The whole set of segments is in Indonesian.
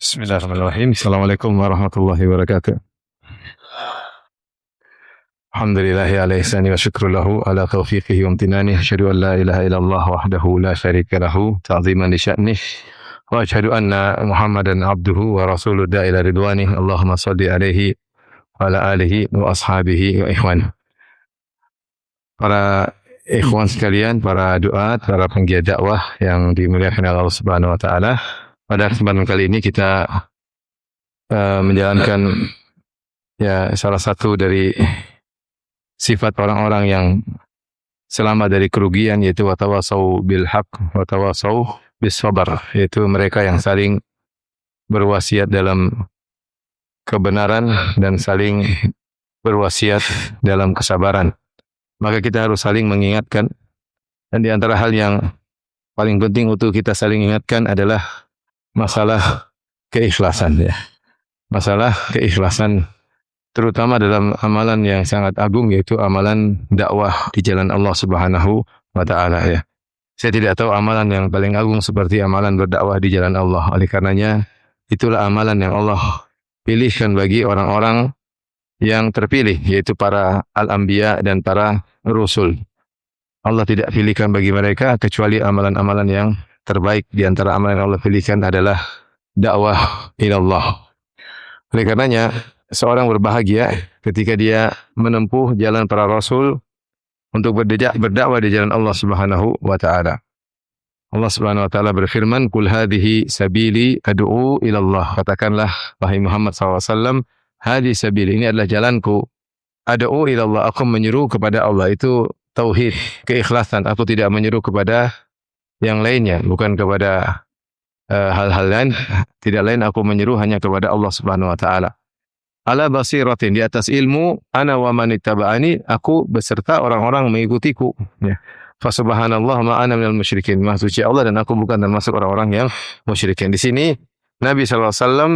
Bismillahirrahmanirrahim. Assalamualaikum warahmatullahi wabarakatuh. Alhamdulillahi ala ihsani wa syukru lahu ala taufiqihi wa amtinani. Asyhadu an la ilaha illallah wahdahu la syarika lahu ta'ziman li sya'nih. Wa asyhadu anna Muhammadan abduhu wa rasuluhu da'ila ridwani. Allahumma salli alaihi wa ala alihi wa ashabihi wa ikhwan. Para ikhwan sekalian, para duat, para penggiat dakwah yang dimuliakan Allah Subhanahu wa taala. Pada kesempatan kali ini kita menjalankan salah satu dari sifat orang-orang yang selamat dari kerugian, yaitu watawasau bil haq watawasau bis sabar, yaitu mereka yang saling berwasiat dalam kebenaran dan saling berwasiat dalam kesabaran. Maka kita harus saling mengingatkan, dan di antara hal yang paling penting untuk kita saling ingatkan adalah masalah keikhlasan, ya. Masalah keikhlasan terutama dalam amalan yang sangat agung, yaitu amalan dakwah di jalan Allah Subhanahu wa taala, ya. Saya tidak tahu amalan yang paling agung seperti amalan berdakwah di jalan Allah. Oleh karenanya itulah amalan yang Allah pilihkan bagi orang-orang yang terpilih, yaitu para al-anbiya dan para rasul. Allah tidak pilihkan bagi mereka kecuali amalan-amalan yang terbaik. Di antara amalan yang Allah pilihkan adalah dakwah ilallah. Oleh karenanya seorang berbahagia ketika dia menempuh jalan para rasul untuk berdakwah di jalan Allah Subhanahu wa taala. Allah Subhanahu wa taala berfirman, "Qul hadhihi sabili ad'u ilallah." Katakanlah wahai Muhammad SAW, hadhihi sabili, ini adalah jalanku. Ad'u ilallah, aku menyeru kepada Allah. Itu tauhid, keikhlasan. Aku tidak menyeru kepada yang lainnya, bukan kepada hal-hal lain, tidak lain, aku menyeru hanya kepada Allah Subhanahu wa taala. Ala basiratin, di atas ilmu, ana wa man ittaba'ani, aku beserta orang-orang mengikutiku, ya. Fa subhanallah ma ana minal musyrikin. Maha suci Allah dan aku bukan termasuk orang-orang yang musyrikin. Di sini Nabi sallallahu alaihi wasallam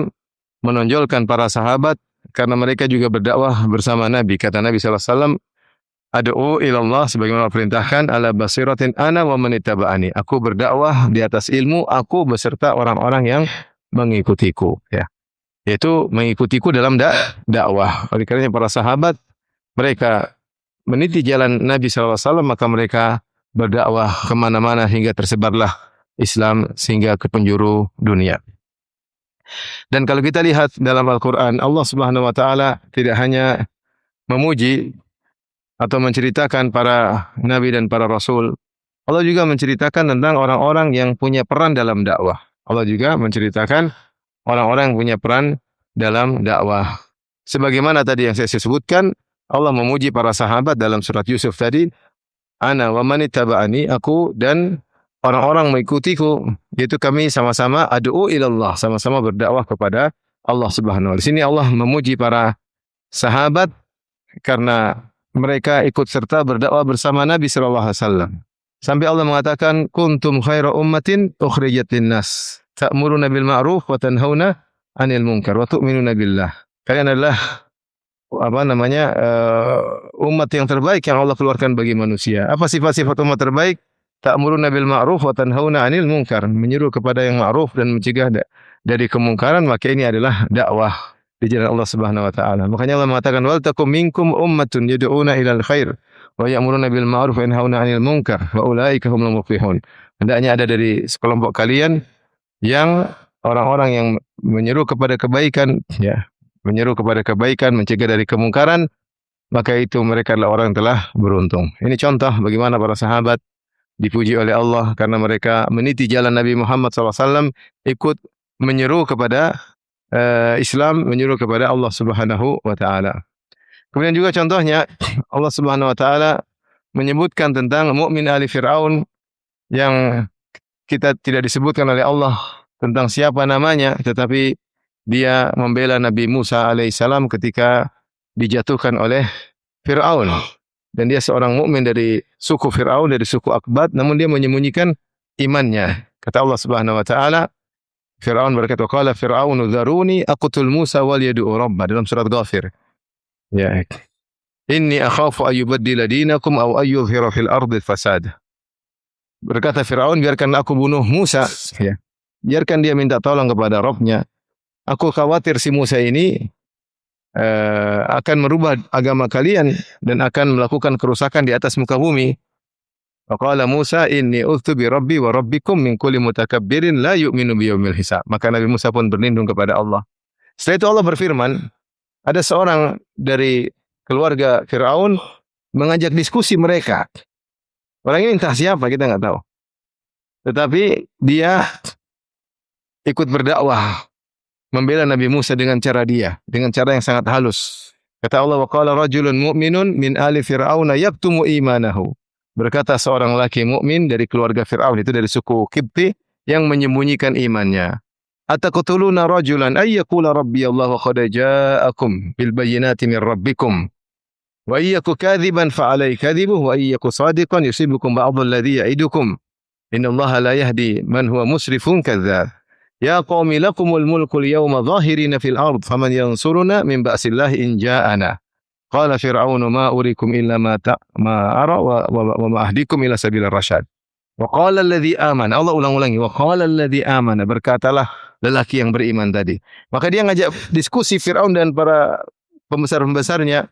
menonjolkan para sahabat karena mereka juga berdakwah bersama Nabi. Kata Nabi sallallahu alaihi wasallam, ad'u ilallah, sebagaimana perintahkan, ala basiratin ana wa man ittaba'ani. Aku berdakwah di atas ilmu, aku beserta orang-orang yang mengikutiku, ya. Yaitu mengikutiku dalam dakwah. Oleh karena para sahabat mereka meniti jalan Nabi sallallahu alaihi wasallam, maka mereka berdakwah kemana-mana hingga tersebarlah Islam sehingga ke penjuru dunia. Dan kalau kita lihat dalam Al-Quran, Allah Subhanahu wa taala tidak hanya memuji atau menceritakan para nabi dan para rasul, Allah juga menceritakan tentang orang-orang yang punya peran dalam dakwah. Allah juga menceritakan orang-orang yang punya peran dalam dakwah. Sebagaimana tadi yang saya sebutkan, Allah memuji para sahabat dalam surat Yusuf tadi, ana wa man ittaba'ani, aku dan orang-orang mengikutiku, yaitu kami sama-sama ad'u ilallah, sama-sama berdakwah kepada Allah Subhanahu wa taala. Di sini Allah memuji para sahabat karena mereka ikut serta berdakwah bersama Nabi sallallahu alaihi wasallam. Sampai Allah mengatakan, kuntum khaira ummatin ukhrijat linnas, ta'muruna bil ma'ruf wa tanhauna 'anil munkar wa tu'minuna billah. Kalian adalah umat yang terbaik yang Allah keluarkan bagi manusia. Apa sifat-sifat umat terbaik? Ta'muruna bil ma'ruf wa tanhauna 'anil munkar, menyeru kepada yang ma'ruf dan mencegah dari kemungkaran. Maka ini adalah dakwah di jalan Allah Subhanahu wa taala. Makanya Allah mengatakan, wal takum minkum ummatun yad'una ilal khair wa ya'muruna bil ma'ruf wa yanhauna 'anil munkar wa ulaika humul muflihun. Hendaknya ada dari sekelompok kalian yang orang-orang yang menyeru kepada kebaikan, ya, menyeru kepada kebaikan, mencegah dari kemungkaran, maka itu mereka adalah orang yang telah beruntung. Ini contoh bagaimana para sahabat dipuji oleh Allah karena mereka meniti jalan Nabi Muhammad SAW, ikut menyeru kepada Islam, menyeru kepada Allah Subhanahu wa taala. Kemudian juga contohnya Allah Subhanahu wa taala menyebutkan tentang mukmin ali Fir'aun yang kita tidak disebutkan oleh Allah tentang siapa namanya, tetapi dia membela Nabi Musa alaihissalam ketika dijatuhkan oleh Fir'aun. Dan dia seorang mukmin dari suku Fir'aun, dari suku Akbat, namun dia menyembunyikan imannya. Kata Allah Subhanahu wa taala, Fir'aun berkata, qala Fir'aunu dzaruni aqtul Musa wal yad'u rabbah, dalam surat Ghafir. Ya. Inni akhafu ayyubaddila dinakum aw ayyuzhira fil ardi fasad. Berkata Fir'aun, biarkan aku bunuh Musa, ya. Biarkan dia minta tolong kepada Rabbnya, Aku khawatir si Musa ini akan merubah agama kalian dan akan melakukan kerusakan di atas muka bumi. Faqala Musa inni udztu bi rabbi wa rabbikum min kulli mutakabbirin la yu'minu biyaumil hisab. Maka Nabi Musa pun berlindung kepada Allah. Setelah itu Allah berfirman, ada seorang dari keluarga Firaun mengajak diskusi mereka. Orang ini entah siapa, kita nggak tahu. Tetapi dia ikut berdakwah, membela Nabi Musa dengan cara dengan cara yang sangat halus. Kata Allah, wa qala rajulun mu'minun min ali fir'auna yaktumu imanahu. Berkata seorang laki mukmin dari keluarga Fir'aun, itu dari suku Qibti, yang menyembunyikan imannya. Ataqtuluna rajulan ay yaqula rabbi Allah wa qad ja'akum bil bayyinati min rabbikum. Wa iyyaku kadhiban fa alayhi kadhibuhu wa iyyaku sadiqan yusibukum ba'dhu alladhi ya'idukum. Innallaha la yahdi man huwa musrifun kadzdzab. Ya qaumi lakumul mulku al-yawma dhahirina fil ard faman yansuruna min ba'sillahi in ja'ana. Qala Fir'aunu ma urikum illa ma ara wa ma ahdikum ila sabilir rasyad. Wa qala alladhi amana, Allah ulang-ulangi, wa qala alladhi amana, berkatalah lelaki yang beriman tadi. Maka dia ngajak diskusi Fir'aun dan para pembesar-pembesarnya,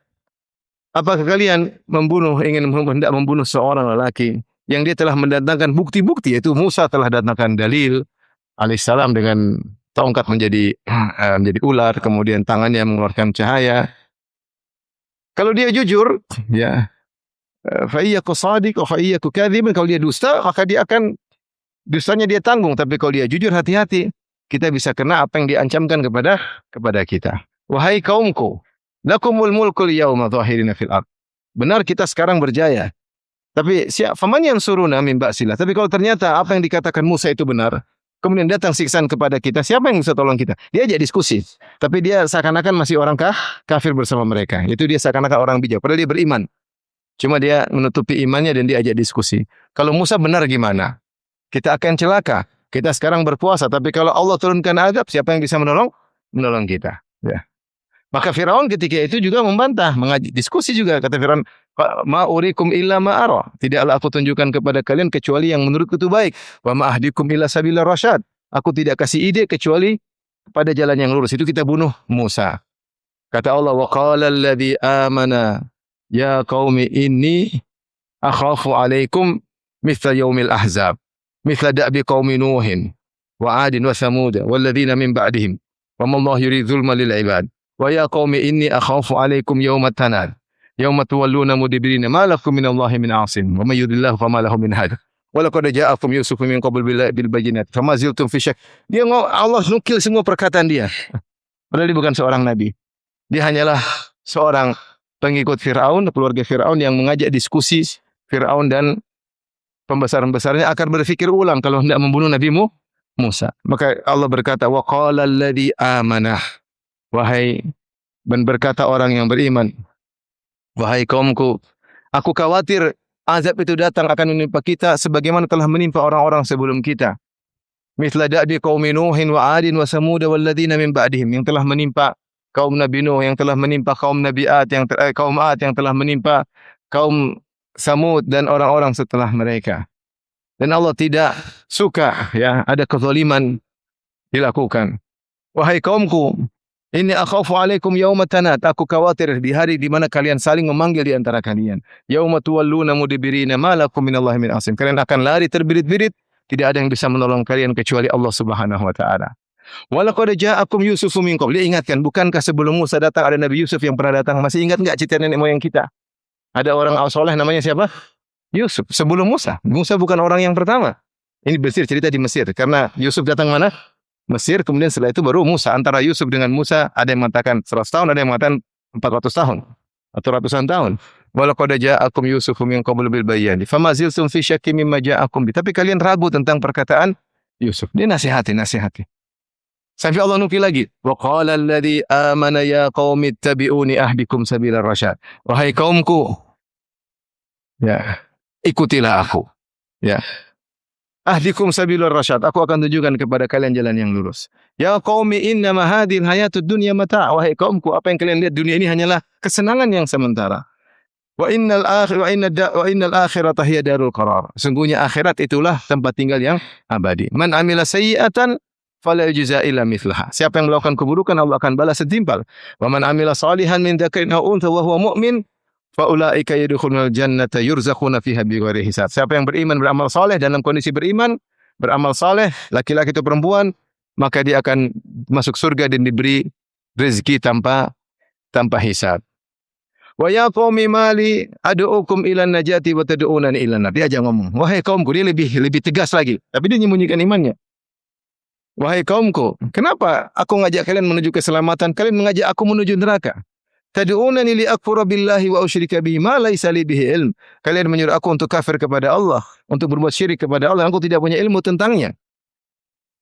apakah kalian hendak membunuh seorang lelaki yang dia telah mendatangkan bukti-bukti, yaitu Musa telah datangkan dalil alaihissalam dengan tongkat menjadi ular, kemudian tangannya mengeluarkan cahaya. Kalau dia jujur, ya, fa iyyaku shadiq wa fa iyyaku kadhib, kalau dia dusta, maka dustanya dia tanggung. Tapi kalau dia jujur, hati-hati, kita bisa kena apa yang diancamkan kepada kita. Wahai kaumku, lakumul mulkul yawma dhahirina fil ard. Benar, kita sekarang berjaya. Tapi faman yansuruna min ba'sillah. Tapi kalau ternyata apa yang dikatakan Musa itu benar, kemudian datang siksaan kepada kita, siapa yang bisa tolong kita? Dia ajak diskusi. Tapi dia seakan-akan masih orang kafir bersama mereka. Itu dia seakan-akan orang bijak. Padahal dia beriman. Cuma dia menutupi imannya dan dia ajak diskusi. Kalau Musa benar gimana? Kita akan celaka. Kita sekarang berpuasa. Tapi kalau Allah turunkan azab, siapa yang bisa menolong? Menolong kita. Ya. Maka Firaun ketika itu juga membantah, mengajak diskusi juga. Kata Firaun, ma urikum illa ma ara. Tidaklah aku tunjukkan kepada kalian kecuali yang menurutku itu baik. Wa ma ahdikum illa sabilar rasyad. Aku tidak kasih ide kecuali pada jalan yang lurus. Itu kita bunuh Musa. Kata Allah, wa qala alladhi amana ya qaumi inni akhafu alaikum mithla yaumil ahzab. Mithla da'bi qaumi Nuhin wa 'adin wa thamud walladzina min ba'dihim. Wa ma Allah yurid zulman lil 'ibad. Wa ya qaumi inni akhafu alaikum yaumat tanad. Yauma tuwalluna mudbirina ma lakum minallahi min 'asim wa may yudillahu fama lahu min had. Wa laqad ja'akum Yusuf min qabl bil bayyinat fama ziltum fi syak. Allah nukil semua perkataan dia. Padahal dia bukan seorang nabi. Dia hanyalah seorang pengikut Firaun, keluarga Firaun yang mengajak diskusi Firaun dan pembesar-pembesarnya akan berpikir ulang kalau hendak membunuh Nabi Musa. Maka Allah berkata, wa qala alladhi amanah. Wahai, dan berkata orang yang beriman, wahai kaumku, aku khawatir azab itu datang akan menimpa kita sebagaimana telah menimpa orang-orang sebelum kita. Mithla da'bi qaumi Nuhin wa 'adin wa Samud walladzina min ba'dihim, yang telah menimpa kaum Nabi Nuh, yang telah menimpa kaum Nabi Ad, kaum Ad yang telah menimpa kaum Samud dan orang-orang setelah mereka. Dan Allah tidak suka ya ada kezaliman dilakukan. Wahai kaumku, inni akhafu alaikum yaumat tanad. Aku khawatir di hari di mana kalian saling memanggil di antara kalian. Yauma tuwalluna mudbirina ma lakum minallahi min 'asim. Kalian akan lari terbirit-birit, tidak ada yang bisa menolong kalian kecuali Allah Subhanahu wa taala. Wa laqad ja'akum Yusufu min qabl. Dia ingatkan, bukankah sebelum Musa datang ada Nabi Yusuf yang pernah datang? Masih ingat enggak cerita nenek moyang kita? Ada orang saleh namanya siapa? Yusuf. Sebelum Musa. Musa bukan orang yang pertama. Ini Mesir, cerita di Mesir. Karena Yusuf datang mana? Mesir, kemudian setelah itu baru Musa. Antara Yusuf dengan Musa ada yang mengatakan 100 tahun, ada yang mengatakan 400 tahun atau ratusan tahun. Walaqad ja'akum Yusufu min qablu bil bayyinati fama ziltum fi syakkin mimma ja'akum bi. Tapi kalian ragu tentang perkataan Yusuf. Dia nasihati. Sampai Allah nukil lagi. Wa qala alladhi amana ya qaumi ittabi'uni ahdikum sabilar rasyad. Wahai kaumku, ya, ikutilah aku. Ya. Ahdikum sabilur rasyad. Aku akan tunjukkan kepada kalian jalan yang lurus. Ya qaumi innama hadhil hayatud dunya mata'. Wahai kaumku, apa yang kalian lihat dunia ini hanyalah kesenangan yang sementara. Wa innal akhirata hiya darul qarar. Sungguhnya akhirat itulah tempat tinggal yang abadi. Man amila sayyi'atan fala yujza illa mithlaha. Siapa yang melakukan keburukan Allah akan balas setimpal. Wa man amila salihan min dzakarin aw untha wa huwa mu'min fa ulaika yadkhulunal jannata yurzaquna fiha bighairi hisab. Siapa yang beriman beramal saleh dalam kondisi beriman, beramal saleh, laki-laki atau perempuan, maka dia akan masuk surga dan diberi rezeki tanpa hisab. Wa ya qaumi mali ad'ukum ila najati wa tad'unani ila nar. Dia aja ngomong, wahai kaumku, dia lebih tegas lagi, tapi dia menyembunyikan imannya. Wahai kaumku, kenapa aku ngajak kalian menuju keselamatan, kalian mengajak aku menuju neraka? Tad'unani li akfura billahi wa usyrika bihi ma laysa li bihi ilm. Kalian menyuruh aku untuk kafir kepada Allah, untuk berbuat syirik kepada Allah yang aku tidak punya ilmu tentangnya.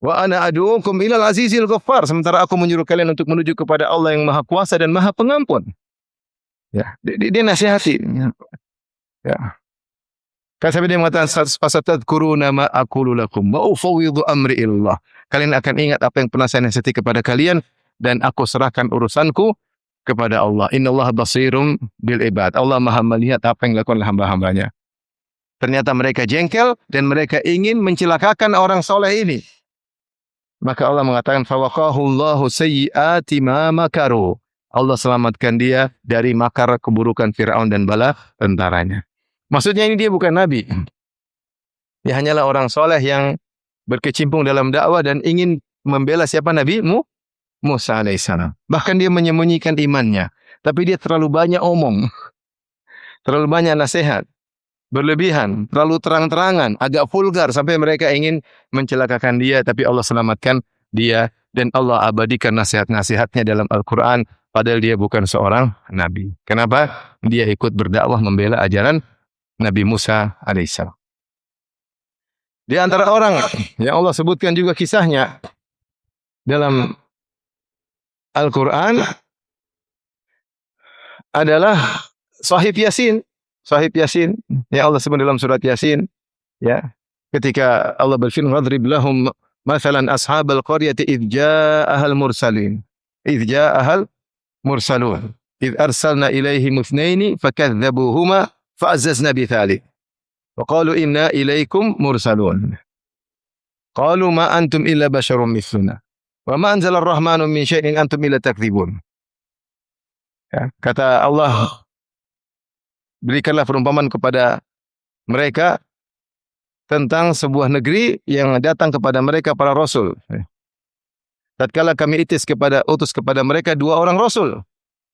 Wa ana ad'ukum ilal azizil ghaffar. Sementara aku menyuruh kalian untuk menuju kepada Allah yang Maha Kuasa dan Maha Pengampun. Ya, dia nasihati. Ya. Kan sampai dia mengatakan fasatadkuruna ma aqulu lakum wa ufawwidhu amri ilallah. Kalian akan ingat apa yang pernah saya nasihati kepada kalian dan aku serahkan urusanku kepada Allah. Innallaha basirum bil ibad. Allah Maha melihat apa yang dilakukan oleh hamba-hambanya. Ternyata mereka jengkel dan mereka ingin mencelakakan orang soleh ini. Maka Allah mengatakan fawaqahu Allahu sayyiati ma makaru. Allah selamatkan dia dari makar keburukan Fir'aun dan bala tentaranya. Maksudnya ini dia bukan nabi. Dia hanyalah orang soleh yang berkecimpung dalam dakwah dan ingin membela siapa Nabi Musa alaihissalam. Bahkan dia menyembunyikan imannya. Tapi dia terlalu banyak omong. Terlalu banyak nasihat. Berlebihan. Terlalu terang-terangan. Agak vulgar sampai mereka ingin mencelakakan dia. Tapi Allah selamatkan dia. Dan Allah abadikan nasihat-nasihatnya dalam Al-Quran. Padahal dia bukan seorang nabi. Kenapa? Dia ikut berdakwah membela ajaran Nabi Musa alaihissalam. Di antara orang yang Allah sebutkan juga kisahnya dalam Al-Quran adalah Sahib Yasin. Sahib Yasin yang Allah sebut dalam surat Yasin. Ya, ketika Allah berfirman, "Wadrib lahum mathalan ashabal qaryati idh ja'ahal mursalin." Idh ja'ahal mursalun. Idh arsalna ilaihim ithnaini fakadzabuhuma fa'azzazna bithalith. Wa qalu inna ilaikum mursalun. Qalu ma antum illa basyarum mithluna. Wa ma anzala ar-rahmanu min syai'in antum illa takdzibun. Ya, kata Allah, berikanlah perumpamaan kepada mereka tentang sebuah negeri yang datang kepada mereka para rasul. Tatkala kami utus kepada mereka dua orang rasul,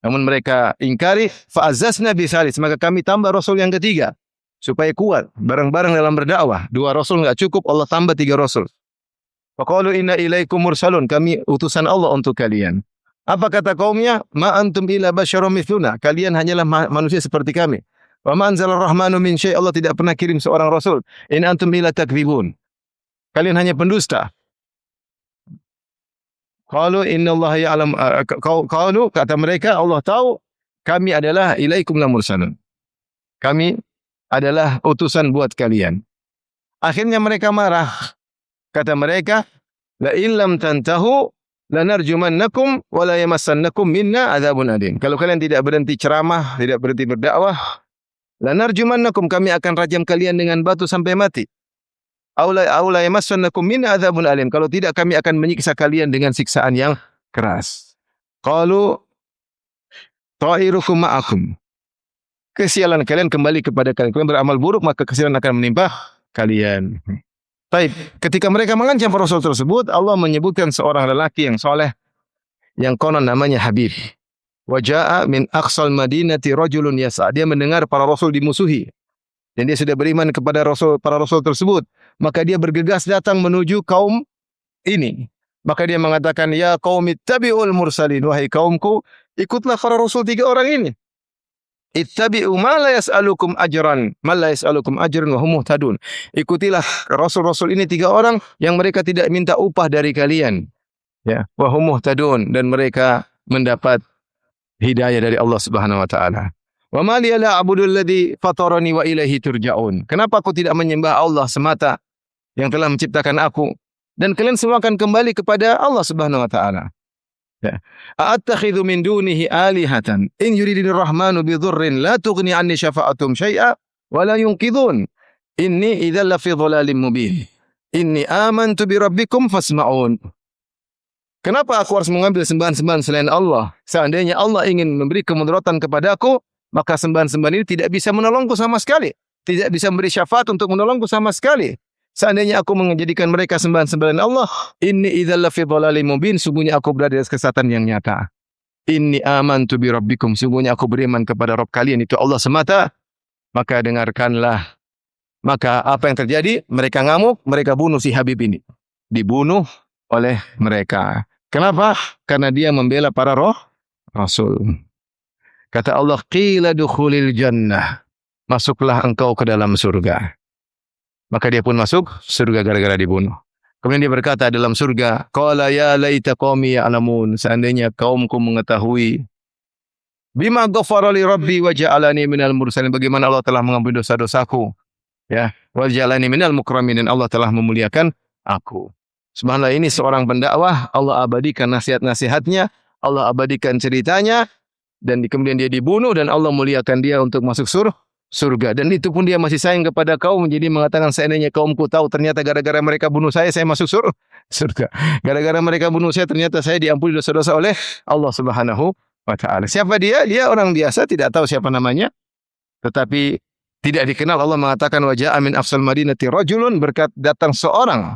namun mereka ingkari, fa'azzazna bisalis, maka kami tambah rasul yang ketiga supaya kuat bareng-bareng dalam berdakwah. Dua rasul enggak cukup, Allah tambah tiga rasul. Faqalu inna ilaikum mursalun, kami utusan Allah untuk kalian. Apa kata kaumnya? Ma antum illa basyarum mithluna, kalian hanyalah manusia seperti kami. Wa ma anzala ar-rahmanu min syai', Allah tidak pernah kirim seorang rasul. In antum illa takdzibun, kalian hanya pendusta. Qalu innallaha ya'lam, qalu, kata mereka, Allah tahu kami adalah ilaikum la mursalun, kami adalah utusan buat kalian. Akhirnya mereka marah. Kata mereka, la illam tantahu lanarjumannakum wa la yamassannakum minna adzabun adim. Kalau kalian tidak berhenti ceramah, tidak berhenti berdakwah, lanarjumannakum, kami akan rajam kalian dengan batu sampai mati. Aula yamassannakum minna adzabun alim. Kalau tidak, kami akan menyiksa kalian dengan siksaan yang keras. Qalu ta'irukum ma'akum. Kesialan kalian kembali kepada kalian. Kalian beramal buruk, maka kesialan akan menimpa kalian. Baik, ketika mereka mengancam para rasul tersebut, Allah menyebutkan seorang lelaki yang soleh yang konon namanya Habib. Wa jaa'a min aqsal madinati rajulun yas'a. Dia mendengar para rasul dimusuhi dan dia sudah beriman kepada para rasul tersebut. Maka dia bergegas datang menuju kaum ini. Maka dia mengatakan, ya qaumi ittabi'ul mursalin, wahai kaumku, ikutlah para rasul tiga orang ini. Ittabi'u ma la yas'alukum ajran, ma la yas'alukum ajran wa hum muhtadun. Ikutilah rasul-rasul ini tiga orang yang mereka tidak minta upah dari kalian. Ya, wa hum muhtadun, dan mereka mendapat hidayah dari Allah Subhanahu wa taala. Wa ma li la a'budul ladzi fatarani wa ilaihi turja'un. Kenapa aku tidak menyembah Allah semata yang telah menciptakan aku, dan kalian semua akan kembali kepada Allah Subhanahu wa taala. Ya. A'attakhidhu min dunihi alihatan in yuridinir rahmanu bidhurrin la tughni anni syafa'atum syai'a wa la yunqidhun. Inni idzal la fi dhalalin mubin. Inni amantu bi rabbikum fasma'un. Kenapa aku harus mengambil sembahan-sembahan selain Allah? Seandainya Allah ingin memberi kemudaratan kepadaku, maka sembahan-sembahan ini tidak bisa menolongku sama sekali. Tidak bisa memberi syafaat untuk menolongku sama sekali. Seandainya aku menjadikan mereka sembahan-sembahan Allah, inni idzal lafi dhalalim mubin, sungguhnya aku berada di atas kesesatan yang nyata. Inni amantu bi rabbikum, sungguhnya aku beriman kepada Rabb kalian, itu Allah semata. Maka dengarkanlah. Maka apa yang terjadi? Mereka ngamuk, mereka bunuh si Habib ini. Dibunuh oleh mereka. Kenapa? Karena dia membela para rasul. Kata Allah, qila dukhulil jannah. Masuklah engkau ke dalam surga. Maka dia pun masuk surga gara-gara dibunuh. Kemudian dia berkata dalam surga, qala ya laita qaumi ya'lamun, seandainya kaumku mengetahui. Bima ghafara li rabbi wa ja'alani minal mursalin, bagaimana Allah telah mengampuni dosa-dosaku. Ya, wa ja'alani minal mukramin, dan Allah telah memuliakan aku. Subhanallah, ini seorang pendakwah, Allah abadikan nasihat-nasihatnya, Allah abadikan ceritanya, dan kemudian dia dibunuh dan Allah muliakan dia untuk masuk surga. Dan itu pun dia masih sayang kepada kaum, jadi mengatakan seandainya kaumku tahu ternyata gara-gara mereka bunuh saya masuk surga. Gara-gara mereka bunuh saya ternyata saya diampuni dosa-dosa oleh Allah Subhanahu wa taala. Siapa dia? Dia orang biasa, tidak tahu siapa namanya. Tetapi tidak dikenal. Allah mengatakan wa ja'a min aqsal madinati rajulun, datang seorang.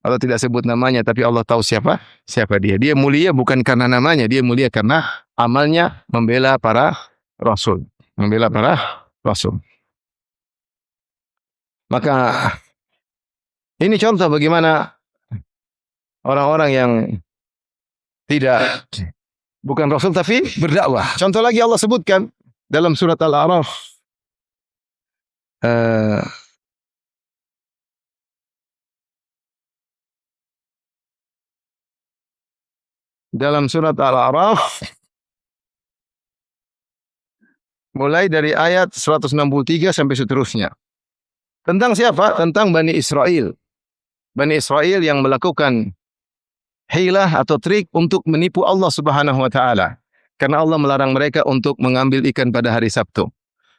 Allah tidak sebut namanya, tapi Allah tahu siapa dia. Dia mulia bukan karena namanya, dia mulia karena amalnya membela para rasul. Membela para rasul. Maka ini contoh bagaimana orang-orang yang tidak bukan rasul tapi berdakwah. Contoh lagi Allah sebutkan dalam surat Al-A'raf. Dalam surat Al-A'raf mulai dari ayat 163 sampai seterusnya. Tentang siapa? Tentang Bani Israel. Bani Israel yang melakukan hilah atau trik untuk menipu Allah Subhanahu wa taala. Karena Allah melarang mereka untuk mengambil ikan pada hari Sabtu.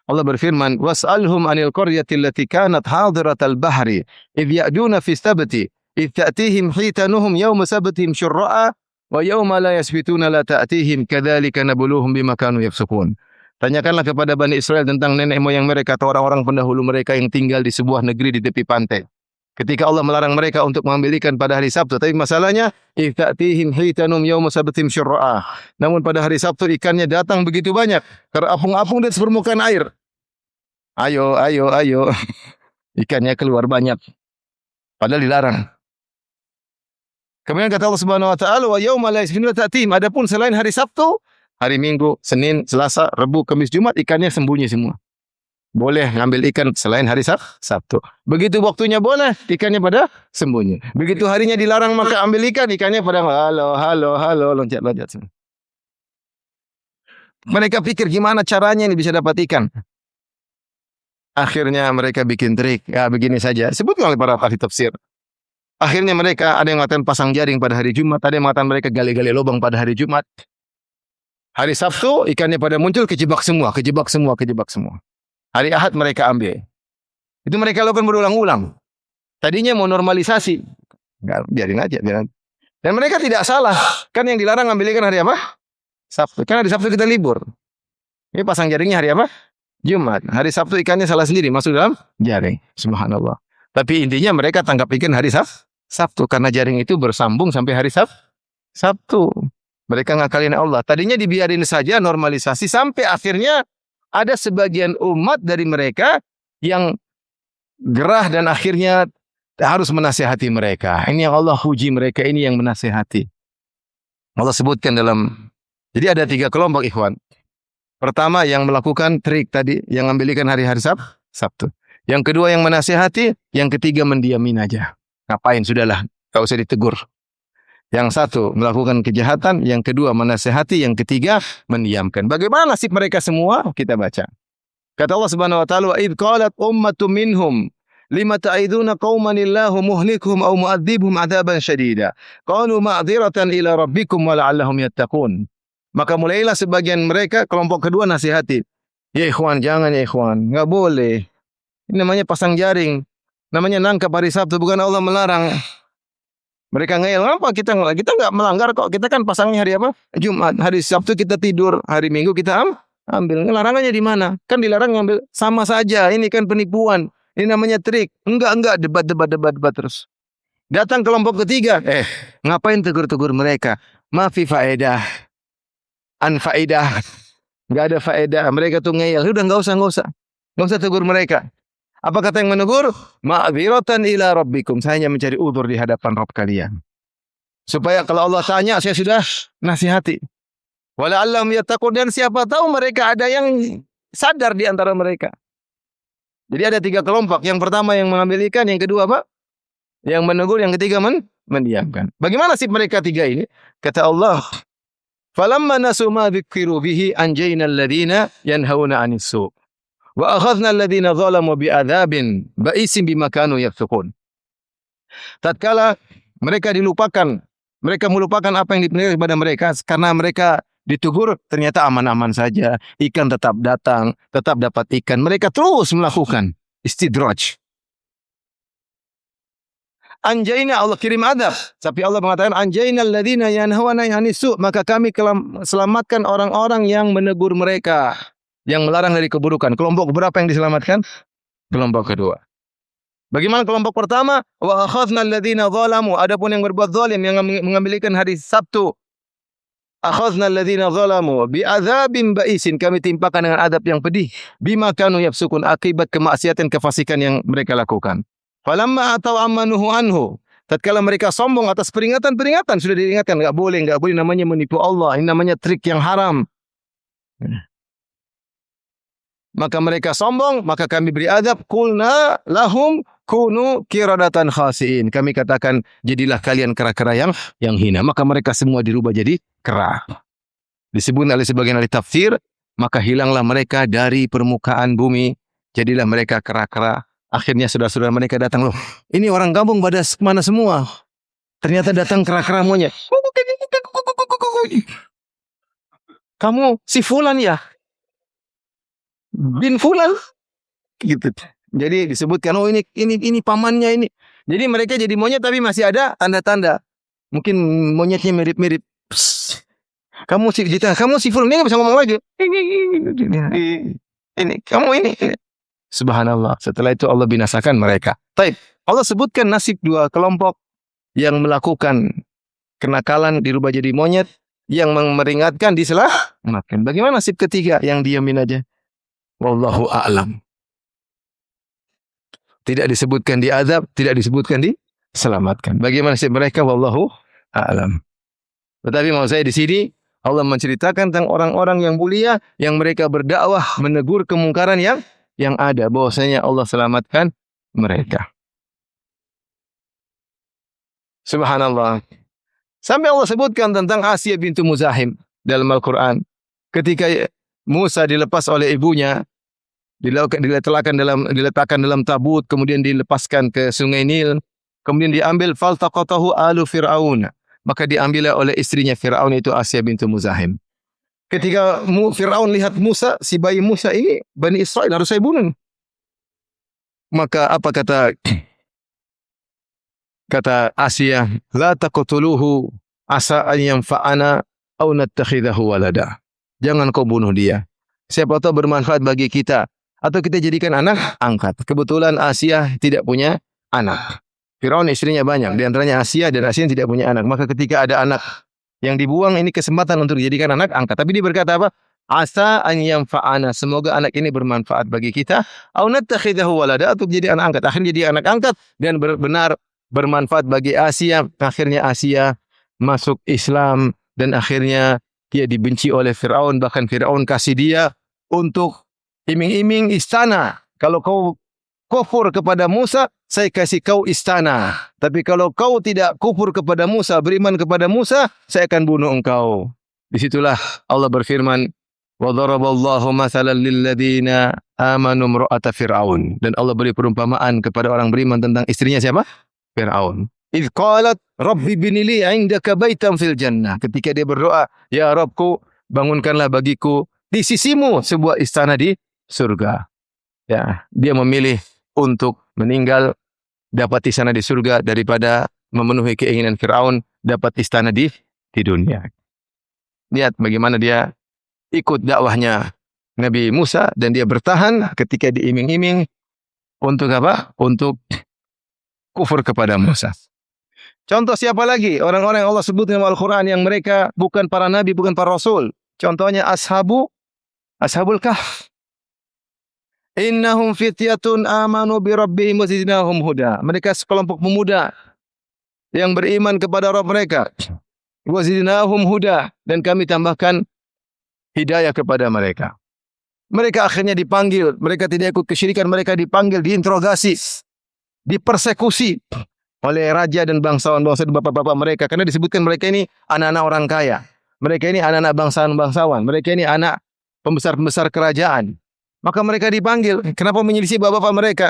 Allah berfirman, "Was'alhum 'anil qaryati allati kanat hadiratal bahri, idh ya'duna fi sabti, idh ta'tihim hitanuhum yawma sabtihim syurra'a, wa yawma la yasbituna la ta'tihim, kadzalika nabluhum bima kanu yafsukun." Tanyakanlah kepada Bani Israel tentang nenek moyang mereka atau orang-orang pendahulu mereka yang tinggal di sebuah negeri di tepi pantai. Ketika Allah melarang mereka untuk mengambil ikan pada hari Sabtu, tapi masalahnya ifatihim hitanum yaum sabtim syurra'a. Namun pada hari Sabtu ikannya datang begitu banyak, terapung-apung di atas permukaan air. Ayo. Ikannya keluar banyak. Padahal dilarang. Kemudian kata Allah Subhanahu wa taala, wa yauma la yasbituna ta'tihim. Adapun selain hari Sabtu, hari Minggu, Senin, Selasa, Rabu, Kamis, Jumat, ikannya sembunyi semua. Boleh ngambil ikan selain hari Sabtu. Begitu waktunya boleh, ikannya pada sembunyi. Begitu harinya dilarang maka ambil ikan, ikannya pada halo, loncat-loncat semua. Mereka pikir gimana caranya ini bisa dapat ikan. Akhirnya mereka bikin trik. Ya begini saja, sebutkan oleh para ahli tafsir. Akhirnya mereka ada yang mengatakan pasang jaring pada hari Jumat, ada yang mengatakan mereka gali-gali lubang pada hari Jumat. Hari Sabtu ikannya pada muncul, kejebak semua. Hari Ahad mereka ambil. Itu mereka lakukan berulang-ulang. Tadinya mau normalisasi. Enggak, biarin aja. Dan mereka tidak salah. Kan yang dilarang ambil ikan hari apa? Sabtu. Kan hari Sabtu kita libur. Ini pasang jaringnya hari apa? Jumat. Hari Sabtu ikannya salah sendiri, masuk dalam jaring. Subhanallah. Tapi intinya mereka tangkap ikan hari Sabtu. Karena jaring itu bersambung sampai hari Sabtu. Mereka ngakalin Allah. Tadinya dibiarin saja normalisasi sampai akhirnya ada sebagian umat dari mereka yang gerah dan akhirnya harus menasihati mereka. Ini yang Allah puji mereka, ini yang menasihati. Allah sebutkan dalam, jadi ada 3 kelompok ikhwan. Pertama yang melakukan trik tadi, yang ambil ikan hari-hari Sabtu. Yang kedua yang menasihati, yang ketiga mendiamin aja. Ngapain, sudahlah, gak usah ditegur. Yang satu melakukan kejahatan, yang kedua menasihati, yang ketiga mendiamkan. Bagaimana nasib mereka semua? Kita baca. Kata Allah Subhanahu wa taala, "Wa idz qalat ummatun minhum lima ta'iduna qauman illahu muhlikuhum aw mu'adzibhum 'adzaban syadida. Qalu ma'dziratan ila rabbikum wa la'allahum yattaqun." Maka mulailah sebagian mereka, kelompok kedua nasihati. Ya ikhwan, jangan ya ikhwan, enggak boleh. Ini namanya pasang jaring. Namanya nangkap hari Sabtu, bukan Allah melarang. Mereka ngeyel, apa kita nggak melanggar kok. Kita kan pasangnya hari apa? Jumat. Hari Sabtu kita tidur, hari Minggu kita ambil. Larangannya di mana? Kan dilarang ngambil. Sama saja. Ini kan penipuan. Ini namanya trik. Enggak debat terus. Datang kelompok ketiga. Ngapain tegur-tegur mereka? Mafi faedah. Anfaedah. Enggak ada faedah. Mereka tuh ngeyel. Udah enggak usah tegur mereka. Apa kata yang menegur? Ma'dziratan ila rabbikum. Saya hanya mencari udzur di hadapan Rabb kalian. Supaya kalau Allah tanya, saya sudah nasihati. Wala'allahum yattaqun, dan siapa tahu mereka ada yang sadar di antara mereka. Jadi ada 3 kelompok. Yang pertama yang mengambil ikan, yang kedua apa? Yang menegur, yang ketiga mendiamkan. Bagaimana sih mereka 3 ini? Kata Allah, "Falamma nasu ma dzukkiru bihi anjayna alladziina yanhauna 'anis su' wa akhadna alladziina zalamu bi'adzabin ba'isin bima kanu yafsukun." Tatkala mereka melupakan apa yang diperintahkan kepada mereka karena mereka ditegur, ternyata aman-aman saja. Ikan tetap datang, tetap dapat ikan. Mereka terus melakukan istidraj. Anjayna, Allah kirim adab. Tapi Allah mengatakan, anjayna alladziina yanhauna 'anis su', maka kami selamatkan orang-orang yang menegur mereka, yang melarang dari keburukan. Kelompok berapa yang diselamatkan? Kelompok kedua. Bagaimana kelompok pertama? Wa akhadna alladziina zalamu, adapun yang berbuat zalim, yang mengambil ikan hari Sabtu, akhadna alladziina zalamu bi'adzabin ba'isin, kami timpakan dengan adab yang pedih, bima kanu yafsukun, akibat kemaksiatan kefasikan yang mereka lakukan. Falamma atau amanuhu anhu, tatkala mereka sombong atas peringatan-peringatan, sudah diingatkan enggak boleh, namanya menipu Allah, ini namanya trik yang haram. Maka mereka sombong, maka kami beri azab. Qulna lahum kunu qiradatan khasiin. Kami katakan, jadilah kalian kera-kera yang hina. Maka mereka semua dirubah jadi kera. Disebut oleh sebagian ahli tafsir, maka hilanglah mereka dari permukaan bumi, jadilah mereka kera-kera. Akhirnya saudara-saudara mereka datang, loh, ini orang kampung pada mana semua? Ternyata datang kera-kera monyet. Kamu si fulan ya? Bin fulan? Gitu. Jadi disebutkan, oh ini pamannya ini. Jadi mereka jadi monyet tapi masih ada tanda-tanda. Mungkin monyetnya mirip-mirip. Kamu si fulan, ini bisa ngomong lagi. Ini kamu ini. Subhanallah. Setelah itu Allah binasakan mereka. Taib. Allah sebutkan nasib 2 kelompok yang melakukan kenakalan dirubah jadi monyet, yang meringatkan diselamatkan. Bagaimana nasib ketiga yang diamin aja? Wallahu a'lam. Tidak disebutkan diazab, tidak disebutkan diselamatkan. Bagaimana nasib mereka? Wallahu a'lam. Tetapi mau saya di sini Allah menceritakan tentang orang-orang yang mulia yang mereka berdakwah menegur kemungkaran yang ada, bahwasanya Allah selamatkan mereka. Subhanallah. Sampai Allah sebutkan tentang Asiyah bintu Muzahim dalam Al-Quran. Ketika Musa dilepas oleh ibunya, diletakkan dalam tabut, kemudian dilepaskan ke Sungai Nil, kemudian diambil faltaqatahu alu Fir'aun. Maka diambil oleh istrinya Fir'aun, itu Asiyah bintu Muzahim. Ketika Fir'aun lihat Musa, si bayi Musa ini, Bani Israel harus saya bunuh. Maka apa kata Asiyah, la taqtuluhu asa an yanfa'ana aw nattakhidahu walada. Jangan kau bunuh dia. Siapa tahu bermanfaat bagi kita, atau kita jadikan anak angkat. Kebetulan Asiyah tidak punya anak. Fir'aun istrinya banyak, di antaranya Asiyah, dan Asiyah tidak punya anak. Maka ketika ada anak yang dibuang, ini kesempatan untuk dijadikan anak angkat. Tapi dia berkata apa? Asa an yanfa'ana, semoga anak ini bermanfaat bagi kita. Aw nattakhidahu walada, atau jadi anak angkat. Akhirnya jadi anak angkat dan benar bermanfaat bagi Asiyah. Akhirnya Asiyah masuk Islam dan akhirnya dia dibenci oleh Fir'aun. Bahkan Fir'aun kasih dia untuk iming-iming istana. Kalau kau kufur kepada Musa, saya kasih kau istana. Tapi kalau kau tidak kufur kepada Musa, beriman kepada Musa, saya akan bunuh engkau. Disitulah Allah berfirman, wa daraballahu mathalan lilladzina amanu imra'ata Fir'aun. Dan Allah beri perumpamaan kepada orang beriman tentang istrinya siapa? Fir'aun. Idh qalat rabbi binili 'indaka baitan fil jannah. Ketika dia berdoa, ya Rabbku, bangunkanlah bagiku di sisimu sebuah istana di surga. Ya, dia memilih untuk meninggal dapat istana di surga daripada memenuhi keinginan Firaun dapat istana di dunia. Lihat bagaimana dia ikut dakwahnya Nabi Musa dan dia bertahan ketika diiming-iming untuk apa? Untuk kufur kepada Musa. Contoh siapa lagi? Orang-orang yang Allah sebut dalam Al-Quran yang mereka bukan para nabi, bukan para rasul. Contohnya Ashabul Kahf. Innahum fityatun amanu bi rabbihim wa zidnahum huda. Mereka sekelompok pemuda yang beriman kepada Rabb mereka. Wa zidnahum huda, dan kami tambahkan hidayah kepada mereka. Mereka akhirnya dipanggil, mereka tidak ikut kesyirikan, mereka dipanggil, diinterogasi, dipersekusi oleh raja dan bangsawan-bangsawan dan bapak-bapak mereka, karena disebutkan mereka ini anak-anak orang kaya. Mereka ini anak-anak bangsawan-bangsawan. Mereka ini anak pembesar-pembesar kerajaan. Maka mereka dipanggil. Kenapa menyelisih bapak-bapak mereka?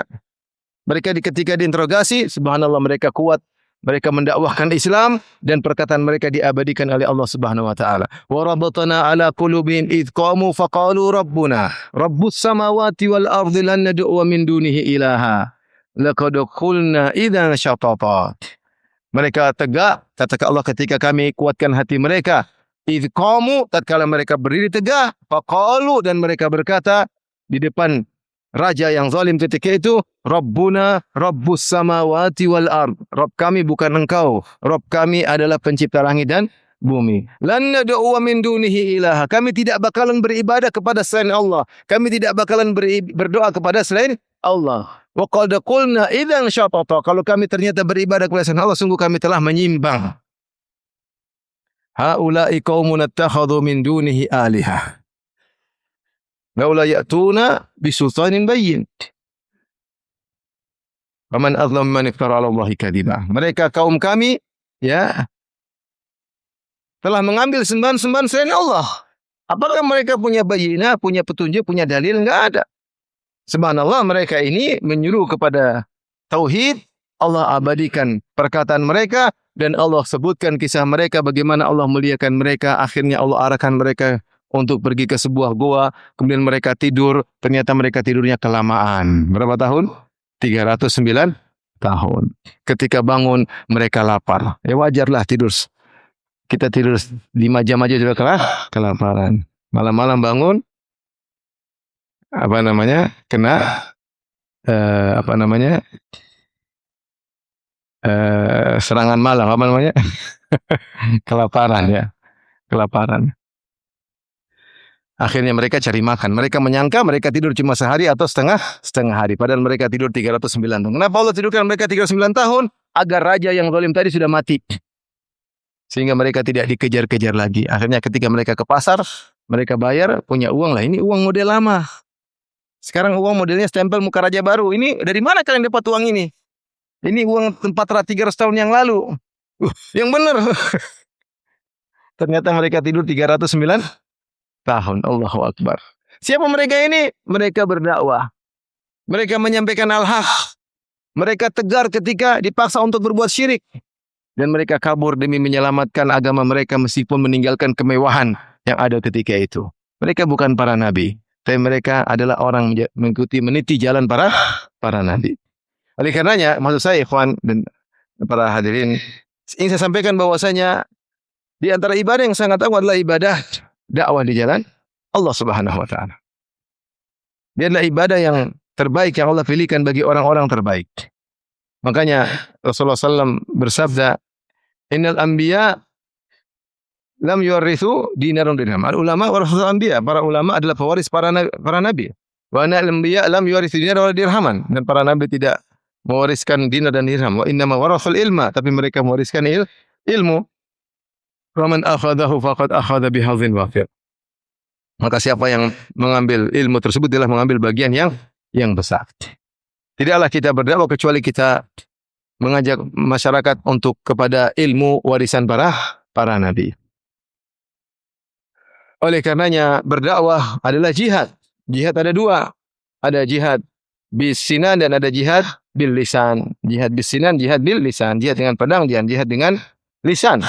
Mereka ketika diinterogasi, subhanallah mereka kuat. Mereka mendakwahkan Islam dan perkataan mereka diabadikan oleh Allah Subhanahu wa taala. Wa rabatna ala qulubihim id qamu faqalu rabbuna rabbus samawati wal ardi lan nad'u min dunihi ilaha. Laqad qulna idzan syatata. Mereka tegak, kata Allah, ketika kami kuatkan hati mereka. Idh qamu, tatkala mereka berdiri tegak, faqalu, dan mereka berkata di depan raja yang zalim ketika itu, Rabbuna Rabbus samawati wal ard. Rabb kami bukan engkau, Rabb kami adalah pencipta langit dan bumi. Lan nad'u min dunihi ilaha. Kami tidak bakalan beribadah kepada selain Allah. Kami tidak bakalan berdoa kepada selain Allah. Wa qad qulna idzan syatata. Kalau kami ternyata beribadah kepada selain Allah, sungguh kami telah menyimpang. Haula'i qaumun ittakhadhu min dunihi alihah. Laula ya'tuna bisultanin bayyin. Faman azlam man iftara 'ala Allahi kadziba. Mereka kaum kami ya telah mengambil sembahan-sembahan selain Allah. Apakah mereka punya bayinah, punya petunjuk, punya dalil? Enggak ada. Subhanallah, mereka ini menyuruh kepada tauhid. Allah abadikan perkataan mereka dan Allah sebutkan kisah mereka bagaimana Allah muliakan mereka. Akhirnya Allah arahkan mereka untuk pergi ke sebuah goa, kemudian mereka tidur, ternyata mereka tidurnya kelamaan. Berapa tahun? 309 tahun. Ketika bangun mereka lapar. Ya wajarlah tidur. Kita tidur 5 jam aja sudah kelaparan. Malam-malam bangun kena serangan malam, kelaparan ya. Kelaparan. Akhirnya mereka cari makan. Mereka menyangka mereka tidur cuma sehari atau setengah hari. Padahal mereka tidur 309 tahun. Kenapa Allah tidurkan mereka 39 tahun? Agar raja yang zalim tadi sudah mati. Sehingga mereka tidak dikejar-kejar lagi. Akhirnya ketika mereka ke pasar, mereka bayar, punya uang lah. Ini uang model lama. Sekarang uang modelnya stempel muka raja baru. Ini dari mana kalian dapat uang ini? Ini uang 300 tahun yang lalu. Yang benar. Ternyata mereka tidur 309 tahun. Allahu Akbar. Siapa mereka ini? Mereka berdakwah. Mereka menyampaikan al-haq. Mereka tegar ketika dipaksa untuk berbuat syirik. Dan mereka kabur demi menyelamatkan agama mereka meskipun meninggalkan kemewahan yang ada ketika itu. Mereka bukan para nabi. Tapi mereka adalah orang meniti jalan para nabi. Oleh karenanya, maksud saya ikhwan dan para hadirin, ingin saya sampaikan bahwasanya di antara ibadah yang sangat agung adalah ibadah dakwah di jalan Allah Subhanahu wa taala. Dia adalah ibadah yang terbaik yang Allah pilihkan bagi orang-orang terbaik. Makanya Rasulullah SAW bersabda, "Innal anbiya lam yuwarithu dinaran dirham." Al ulama warasatul anbiya. Para ulama adalah pewaris para nabi. Wa anal anbiya lam yuwarithu dinaran wala dirhaman. Dan para nabi tidak mewariskan dinar dan dirham. Wa innama warathul ilma, tapi mereka mewariskan ilmu. Wa man akhadahu faqad akhadha bihadzin wafir. Maka siapa yang mengambil ilmu tersebut adalah mengambil bagian yang besar. Tidaklah kita berdakwah kecuali kita mengajak masyarakat untuk kepada ilmu warisan para nabi. Oleh karenanya berdakwah adalah jihad. Jihad ada dua. Ada jihad bisinan dan ada jihad bil lisan. Jihad bisinan, jihad bil lisan. Jihad dengan pedang, jihad dengan lisan.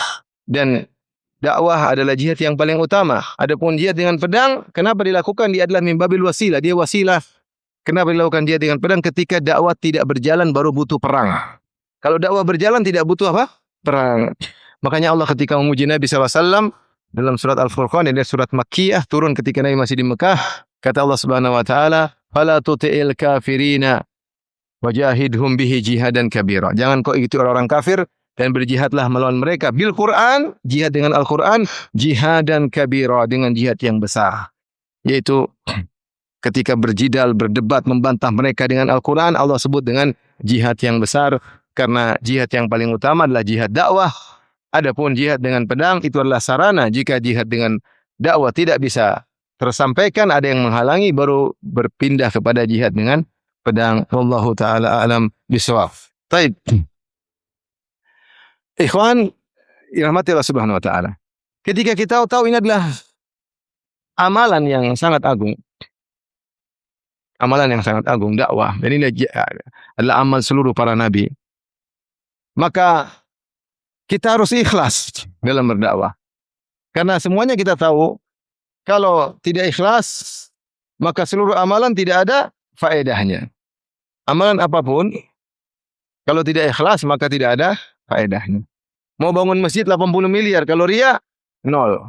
Dan dakwah adalah jihad yang paling utama. Adapun jihad dengan pedang, kenapa dilakukan? Dia adalah min babil wasilah. Dia wasilah. Kenapa dilakukan jihad dengan pedang? Ketika dakwah tidak berjalan baru butuh perang. Kalau dakwah berjalan tidak butuh apa? Perang. Makanya Allah ketika memuji Nabi SAW dalam surat Al-Furqan, ini surat Makkiyah, turun ketika Nabi masih di Mekah, kata Allah Subhanahu wa taala, "Fala tuti'il kafirina wajahidhum bihi jihadan kabira." Jangan kau ikuti orang-orang kafir dan berjihadlah melawan mereka bil Quran, jihad dengan Al-Quran, jihadan kabira, dengan jihad yang besar. Yaitu ketika berjidal, berdebat, membantah mereka dengan Al-Quran, Allah sebut dengan jihad yang besar. Karena jihad yang paling utama adalah jihad dakwah. Adapun jihad dengan pedang itu adalah sarana. Jika jihad dengan dakwah tidak bisa tersampaikan, ada yang menghalangi, baru berpindah kepada jihad dengan pedang. Wallahu ta'ala a'lam bishawab. Taib. Ikhwan, rahmati Allah Subhanahu wa ta'ala. Ketika kita tahu ini adalah amalan yang sangat agung. Amalan yang sangat agung, dakwah. Dan ini adalah amal seluruh para nabi. Maka kita harus ikhlas dalam berdakwah. Karena semuanya kita tahu, kalau tidak ikhlas, maka seluruh amalan tidak ada faedahnya. Amalan apapun, kalau tidak ikhlas, maka tidak ada faedahnya. Mau bangun masjid 80 miliar, kalau riya, nol.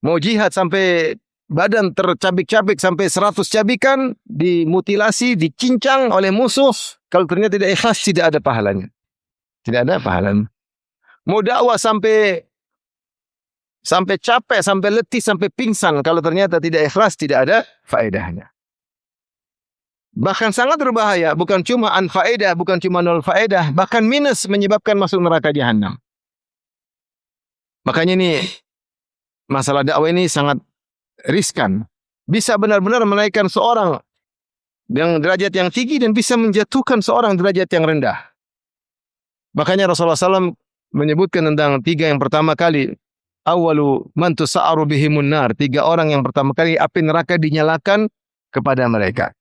Mau jihad sampai badan tercabik-cabik sampai 100 cabikan, dimutilasi, dicincang oleh musuh, kalau ternyata tidak ikhlas, tidak ada pahalanya. Tidak ada pahalanya. Mau dakwah sampai capek, sampai letih, sampai pingsan, kalau ternyata tidak ikhlas, tidak ada faedahnya. Bahkan sangat berbahaya, bukan cuma anfaedah, bukan cuma nol faedah, bahkan minus, menyebabkan masuk neraka jahanam. Makanya ini masalah dakwah ini sangat riskan. Bisa benar-benar menaikkan seorang dengan derajat yang tinggi dan bisa menjatuhkan seorang derajat yang rendah. Makanya Rasulullah SAW menyebutkan tentang 3 yang pertama kali, awalu man tusa'aru bihimun nar, 3 orang yang pertama kali api neraka dinyalakan kepada mereka.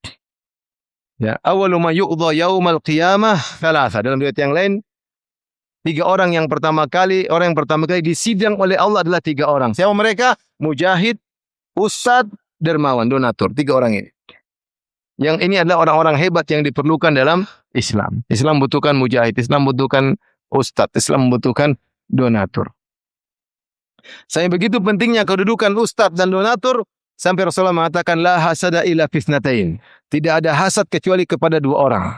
Ya, awalu ma yu'dha yaumal qiyamah thalatha. Dalam riwayat yang lain, 3 orang yang pertama kali disidang oleh Allah adalah 3 orang. Siapa mereka? Mujahid, ustadz, dermawan, donatur. 3 orang ini. Yang ini adalah orang-orang hebat yang diperlukan dalam Islam. Islam membutuhkan mujahid, Islam membutuhkan ustadz, Islam membutuhkan donatur. Saya begitu pentingnya kedudukan ustadz dan donatur, sampai Rasulullah mengatakan, la hasada illa fitnatain. Tidak ada hasad kecuali kepada 2 orang.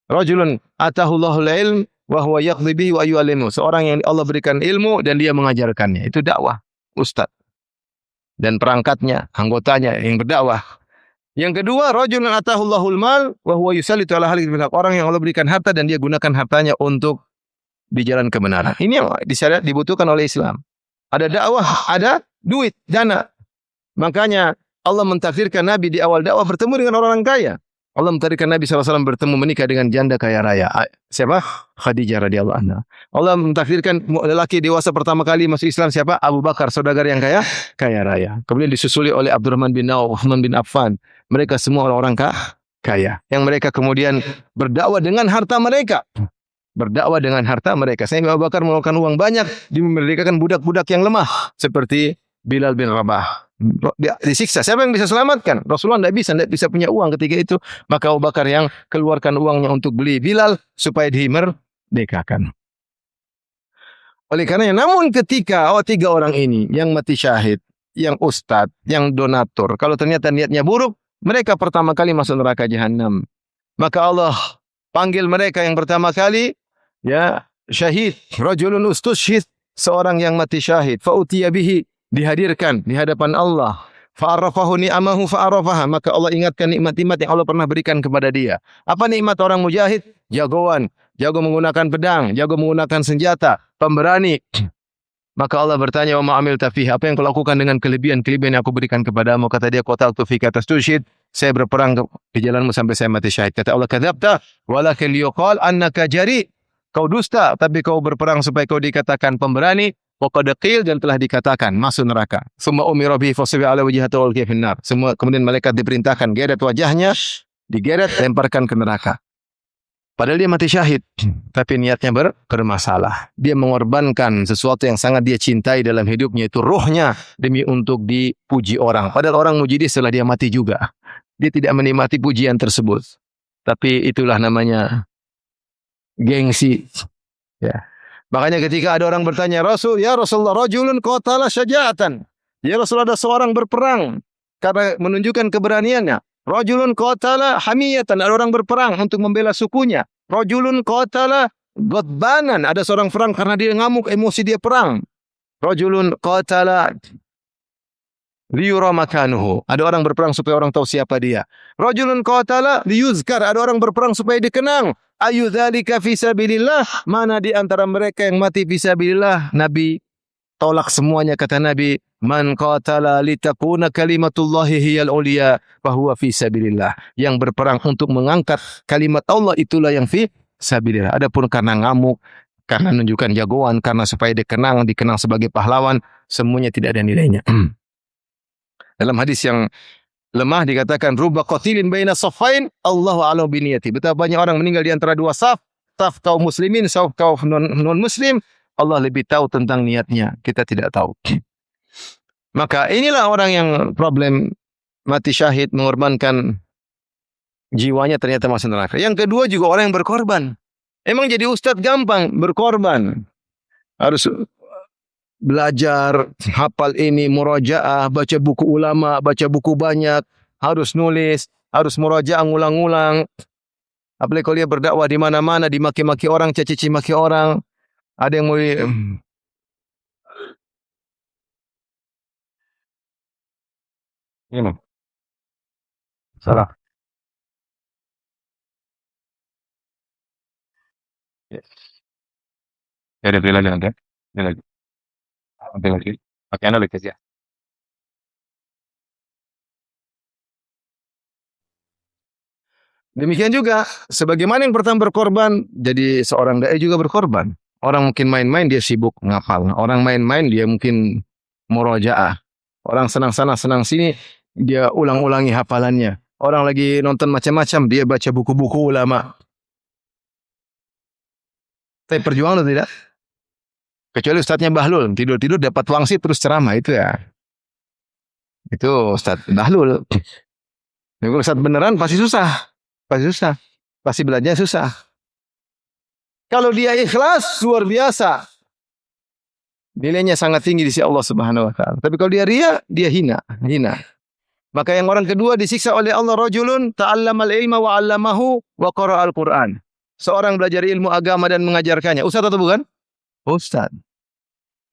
Rajulun atahullahul ilm wa huwa yaqdi bihi wa yu'allimu. Seorang yang Allah berikan ilmu dan dia mengajarkannya. Itu dakwah, ustadz. Dan perangkatnya, anggotanya yang berdakwah. Yang kedua, rajulun atahullahul mal wa huwa yusallitu ala halil bil haq. Orang yang Allah berikan harta dan dia gunakan hartanya untuk di jalan kebenaran. Ini yang dibutuhkan oleh Islam. Ada dakwah, ada duit, dana. Makanya Allah mentakdirkan Nabi di awal dakwah bertemu dengan orang kaya. Allah mentakdirkan Nabi SAW bertemu menikah dengan janda kaya raya. Siapa? Khadijah radhiyallahu anha. Allah mentakdirkan lelaki dewasa pertama kali masuk Islam siapa? Abu Bakar, saudagar yang kaya raya. Kemudian disusuli oleh Abdurrahman bin Auf, Uthman bin Affan. Mereka semua orang kaya. Yang mereka kemudian berdakwah dengan harta mereka. Berdakwah dengan harta mereka. Sehingga Abu Bakar mengeluarkan uang banyak, memerdekakan budak-budak yang lemah. Seperti Bilal bin Rabah. Disiksa. Siapa yang bisa selamatkan? Rasulullah tidak bisa punya uang ketika itu. Maka Abu Bakar yang keluarkan uangnya untuk beli Bilal supaya dimerdekakan. Oleh karenanya, namun ketika 3 orang ini yang mati syahid, yang ustadz, yang donatur, kalau ternyata niatnya buruk, mereka pertama kali masuk neraka jahanam. Maka Allah panggil mereka yang pertama kali, ya, syahid, rajulun ustushhid, seorang yang mati syahid, fa'utiya bihi, dihadirkan di hadapan Allah. Fa'arafahu ni'amahu fa'arafaha. Maka Allah ingatkan nikmat-nikmat yang Allah pernah berikan kepada dia. Apa nikmat orang mujahid? Jagoan. Jago menggunakan pedang. Jago menggunakan senjata. Pemberani. Maka Allah bertanya, wa ma'amil tafihi. Apa yang kau lakukan dengan kelebihan-kelebihan yang aku berikan kepadamu? Kata dia, qataltu fika tastushid. Saya berperang di jalanmu sampai saya mati syahid. Kata Allah, kadzabta walakin liyuqal annaka jari. Kau dusta, tapi kau berperang supaya kau dikatakan pemberani. Waqad qil, dan telah dikatakan masuk neraka. Summa umira bihi fasbi ala wajhati wal finnar. Semua kemudian malaikat diperintahkan geret wajahnya, digeret, lemparkan ke neraka. Padahal dia mati syahid, tapi niatnya bermasalah. Dia mengorbankan sesuatu yang sangat dia cintai dalam hidupnya, itu ruhnya, demi untuk dipuji orang. Padahal orang muji dia setelah dia mati juga. Dia tidak menikmati pujian tersebut. Tapi itulah namanya gengsi. Ya. Makanya ketika ada orang bertanya, ya Rasulullah, rajulun qatala syaja'atan. Ya Rasulullah, ada seorang berperang karena menunjukkan keberaniannya. Rajulun qatala hamiyatan, ada orang berperang untuk membela sukunya. Rajulun qatala ghadbanan, ada seorang perang karena dia ngamuk, emosi dia perang. Rajulun qatala liyura makanuhu, ada orang berperang supaya orang tahu siapa dia. Rajulun qatala liyuzkar, ada orang berperang supaya dikenang. Ayu dzalika fi sabilillah, mana di antara mereka yang mati fi sabilillah? Nabi tolak semuanya, kata Nabi, man qatala litakuna kalimatullahi hiyal ulia fahuwa fi sabilillah. Yang berperang untuk mengangkat kalimat Allah itulah yang fi sabilillah. Adapun karena ngamuk, karena menunjukkan jagoan, karena supaya dikenang sebagai pahlawan, semuanya tidak ada nilainya. Dalam hadis yang lemah dikatakan rubba qatilin baina saffain Allahu a'lam biniyati. Betapa banyak orang meninggal di antara dua saf kaum muslimin, saf kaum non muslim, Allah lebih tahu tentang niatnya, kita tidak tahu. Maka inilah orang yang problem mati syahid, mengorbankan jiwanya, ternyata masuk neraka. Yang kedua juga orang yang berkorban. Emang jadi ustadz gampang? Berkorban. Harus belajar, hafal ini, murajaah, baca buku ulama, baca buku banyak, harus nulis, harus murajaah, ngulang-ngulang. Apalagi kalau dia berdakwah di mana-mana, dimaki-maki orang, caci maki orang. Ada yang mau ini salah. Ya, ada lagi nanti. Ada lagi. Nanti lagi. Pakai analog ya. Demikian juga, sebagaimana yang pertama berkorban, jadi seorang dai juga berkorban. Orang mungkin main-main, dia sibuk ngafal. Orang main-main, dia mungkin murojaah. Orang senang sana, senang sini, dia ulang-ulangi hafalannya. Orang lagi nonton macam-macam, dia baca buku-buku ulama. Tapi perjuangan atau tidak? Kecuali ustadznya Bahlul, tidur-tidur dapat wangsit terus ceramah, itu ya. Itu Ustadz Bahlul. Kalau ustadz beneran pasti susah. Pasti susah. Pasti belajarnya susah. Kalau dia ikhlas, luar biasa. Nilainya sangat tinggi di sisi Allah Subhanahu wa taala. Tapi kalau dia ria, dia hina. Maka yang orang kedua disiksa oleh Allah, rajulun ta'allamal ilma wa 'allamahu wa qara'al Qur'an. Seorang belajar ilmu agama dan mengajarkannya. Ustaz atau bukan? Ustaz.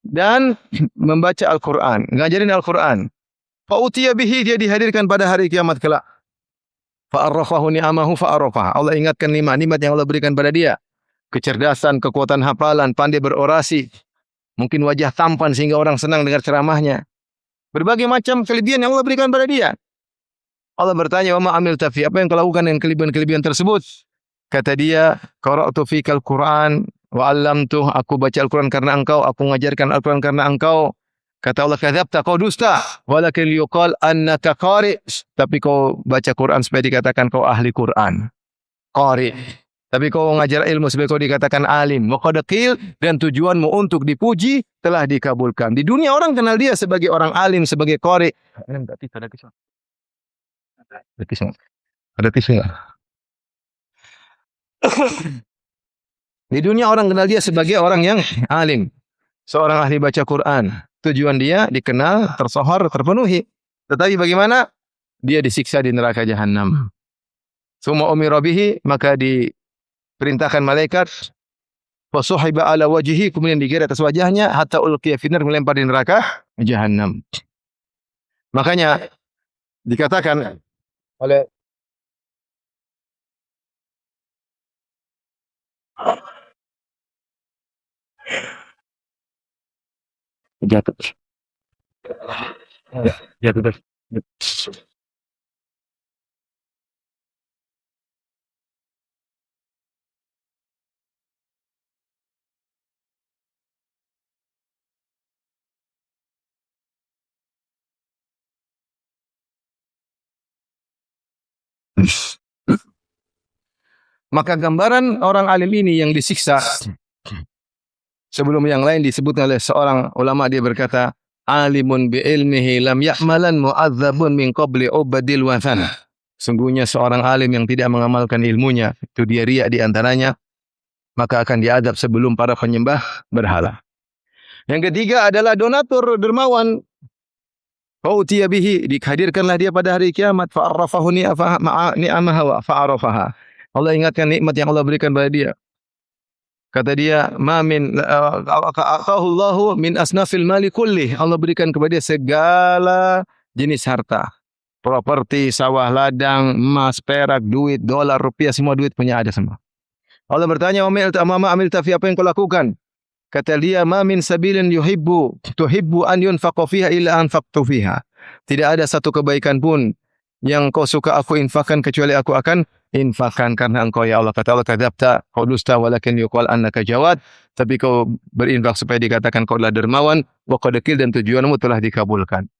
Dan membaca Al-Qur'an, ngajarin Al-Qur'an. Fa utiya bihi, dia dihadirkan pada hari kiamat kelak. Fa'arrafahu ni'amahu fa'arrafah. Allah ingatkan nikmat yang Allah berikan pada dia. Kecerdasan, kekuatan hafalan, pandai berorasi. Mungkin wajah tampan sehingga orang senang dengar ceramahnya. Berbagai macam kelebihan yang Allah berikan pada dia. Allah bertanya, "Wa ma amilta fi?" Apa yang kau lakukan dengan kelebihan-kelebihan tersebut? Kata dia, "Qara'tu fikal Qur'an wa 'allamtuh." Aku baca Al-Qur'an karena engkau, aku mengajarkan Al-Qur'an karena engkau. Kata Allah, "Kadzabta, kau dusta. Walakin yuqal annaka qari'." Tapi kau baca Quran supaya dikatakan kau ahli Quran. Qari'. Tapi kau mengajar ilmu supaya kau dikatakan alim. Wa qad qil, dan tujuanmu untuk dipuji telah dikabulkan. Di dunia orang kenal dia sebagai orang alim, sebagai qari'. Ada tisu enggak? Di dunia orang kenal dia sebagai orang yang alim. Seorang ahli baca Quran. Tujuan dia dikenal, tersohor, terpenuhi. Tetapi bagaimana? Dia disiksa di neraka jahanam. Summa umira bihi, maka diperintahkan malaikat, fasuhiba ala wajhihi, kemudian digeret atas wajahnya, hatta ulqiya finnar, melempar di neraka jahanam. Makanya dikatakan oleh jatuh. Jatuh. Maka gambaran orang alim ini yang disiksa, sebelum yang lain disebut oleh seorang ulama, dia berkata, alimun bi ilmihi lam ya'malan mu'adzabun min qabli ubadil wathan. Sungguhnya seorang alim yang tidak mengamalkan ilmunya, itu dia riya di antaranya, maka akan diadab sebelum para penyembah berhala. Yang ketiga adalah donatur dermawan. Fautiya bihi, dihadirkanlah dia pada hari kiamat, fa'arrafahu ni'amaha wa fa'arafaha. Allah ingatkan nikmat yang Allah berikan pada dia. Kata dia, ma min Allahu min asnafil mali kulli. Allah berikan kepada dia segala jenis harta. Properti, sawah ladang, emas, perak, duit, dolar, rupiah, semua duit punya ada semua. Allah bertanya, "Ma amilta fi, apa yang kau lakukan?" Kata dia, "Ma min sabilin tuhibbu an yunfaqa fiha illa anfaqtu fiha." Tidak ada satu kebaikan pun yang kau suka aku infakkan kecuali aku akan infakkan karena engkau ya Allah. Kata Allah, "Kadzabta, kau dusta, walakin yuqal annaka jawad." Tapi kau berinfak supaya dikatakan kau adalah dermawan, wa qad qil, dan tujuanmu telah dikabulkan.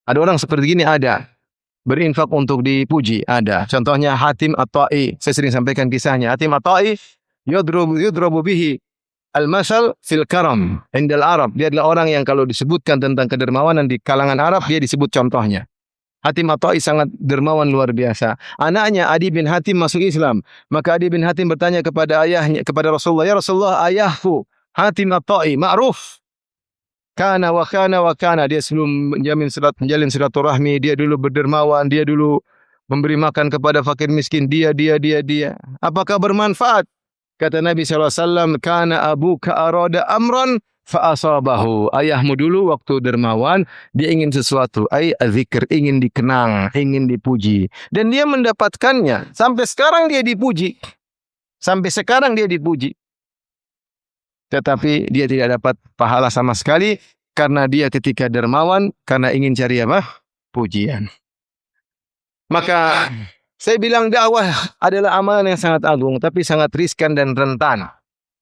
Ada orang seperti ini, ada. Berinfak untuk dipuji, ada. Contohnya Hatim At-Ta'i. Saya sering sampaikan kisahnya. Hatim At-Ta'i yudrabu bihi al-masal fil karam indal Arab. Dia adalah orang yang kalau disebutkan tentang kedermawanan di kalangan Arab, dia disebut contohnya. Hatim At-Ta'i sangat dermawan luar biasa. Anaknya Adi bin Hatim masuk Islam. Maka Adi bin Hatim bertanya kepada ayahnya, kepada Rasulullah, "Ya Rasulullah, ayahku Hatim At-Ta'i ma'ruf. Kana wa kana wa kana." Dia sebelum menjalin silaturahmi, dia dulu berdermawan, dia dulu memberi makan kepada fakir miskin, dia. Apakah bermanfaat? Kata Nabi SAW, "Kana abuka arada amran fa'asabahu." Ayahmu dulu waktu dermawan, dia ingin sesuatu, zikir, ingin dikenang, ingin dipuji. Dan dia mendapatkannya. Sampai sekarang dia dipuji. Tetapi dia tidak dapat pahala sama sekali karena dia ketika dermawan, karena ingin cari apa? Pujian. Maka saya bilang dakwah adalah amalan yang sangat agung, tapi sangat riskan dan rentan.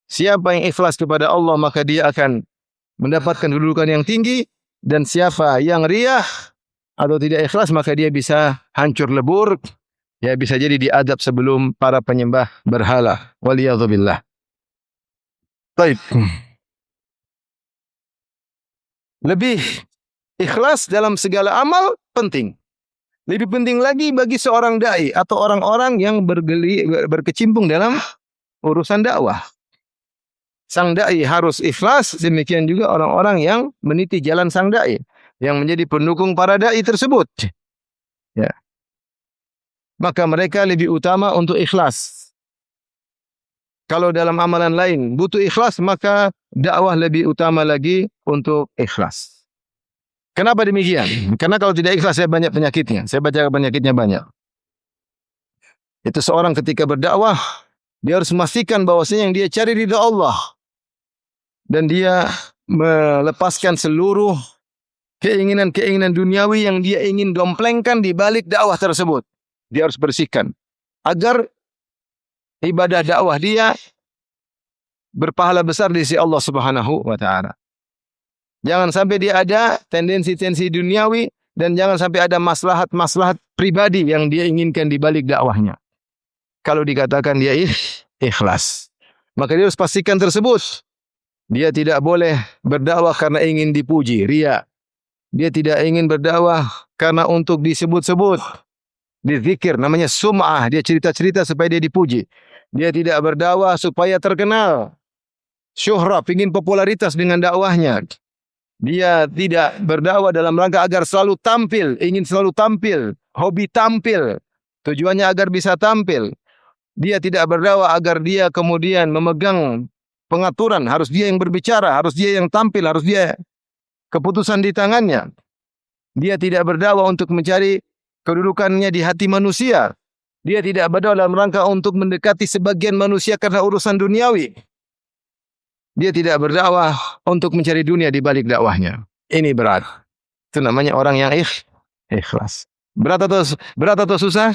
Siapa yang ikhlas kepada Allah, maka dia akan mendapatkan kedudukan yang tinggi. Dan siapa yang riyah atau tidak ikhlas, maka dia bisa hancur lebur. Ya, bisa jadi diadab sebelum para penyembah berhala. Waliyadzubillah. Baik. Lebih ikhlas dalam segala amal penting. Lebih penting lagi bagi seorang dai atau orang-orang yang berkecimpung dalam urusan dakwah. Sang dai harus ikhlas, demikian juga orang-orang yang meniti jalan sang dai, yang menjadi pendukung para dai tersebut. Ya. Maka mereka lebih utama untuk ikhlas. Kalau dalam amalan lain butuh ikhlas, maka dakwah lebih utama lagi untuk ikhlas. Kenapa demikian? Karena kalau tidak ikhlas, saya banyak penyakitnya. Saya baca penyakitnya banyak. Itu seorang ketika berdakwah, dia harus memastikan bahwasanya yang dia cari ridha Allah. Dan dia melepaskan seluruh keinginan-keinginan duniawi yang dia ingin domplengkan di balik dakwah tersebut. Dia harus bersihkan. Agar ibadah dakwah dia berpahala besar di sisi Allah Subhanahu wa taala. Jangan sampai dia ada tendensi-tendensi duniawi dan jangan sampai ada maslahat-maslahat pribadi yang dia inginkan di balik dakwahnya. Kalau dikatakan dia ikhlas, maka dia harus pastikan tersebut. Dia tidak boleh berdakwah karena ingin dipuji, riya. Dia tidak ingin berdakwah karena untuk disebut-sebut. Dizikir, namanya sum'ah, dia cerita-cerita supaya dia dipuji. Dia tidak berdakwah supaya terkenal. Syuhrah, ingin popularitas dengan dakwahnya. Dia tidak berdakwah dalam rangka agar selalu tampil, ingin selalu tampil, hobi tampil. Tujuannya agar bisa tampil. Dia tidak berdakwah agar dia kemudian memegang pengaturan, harus dia yang berbicara, harus dia yang tampil, harus dia keputusan di tangannya. Dia tidak berdakwah untuk mencari kedudukannya di hati manusia. Dia tidak berdakwah dalam rangka untuk mendekati sebagian manusia karena urusan duniawi. Dia tidak berdakwah untuk mencari dunia di balik dakwahnya. Ini berat. Itu namanya orang yang ikhlas. Berat atau susah?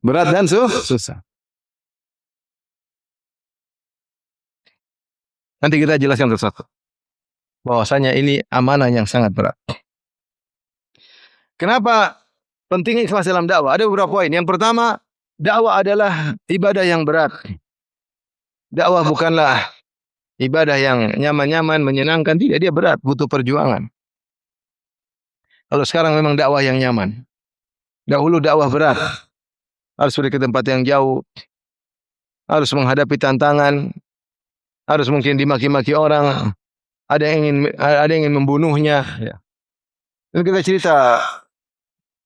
Berat dan susah. Nanti kita jelaskan satu-satu. Bahwasanya ini amanah yang sangat berat. Kenapa penting ikhlas dalam dakwah? Ada beberapa poin. Yang pertama, dakwah adalah ibadah yang berat. Dakwah bukanlah ibadah yang nyaman-nyaman, menyenangkan. Tidak, dia berat, butuh perjuangan. Kalau sekarang memang dakwah yang nyaman. Dahulu dakwah berat. harus pergi ke tempat yang jauh, harus menghadapi tantangan, harus mungkin dimaki-maki orang, ada yang ingin membunuhnya. Ya. Lalu kita cerita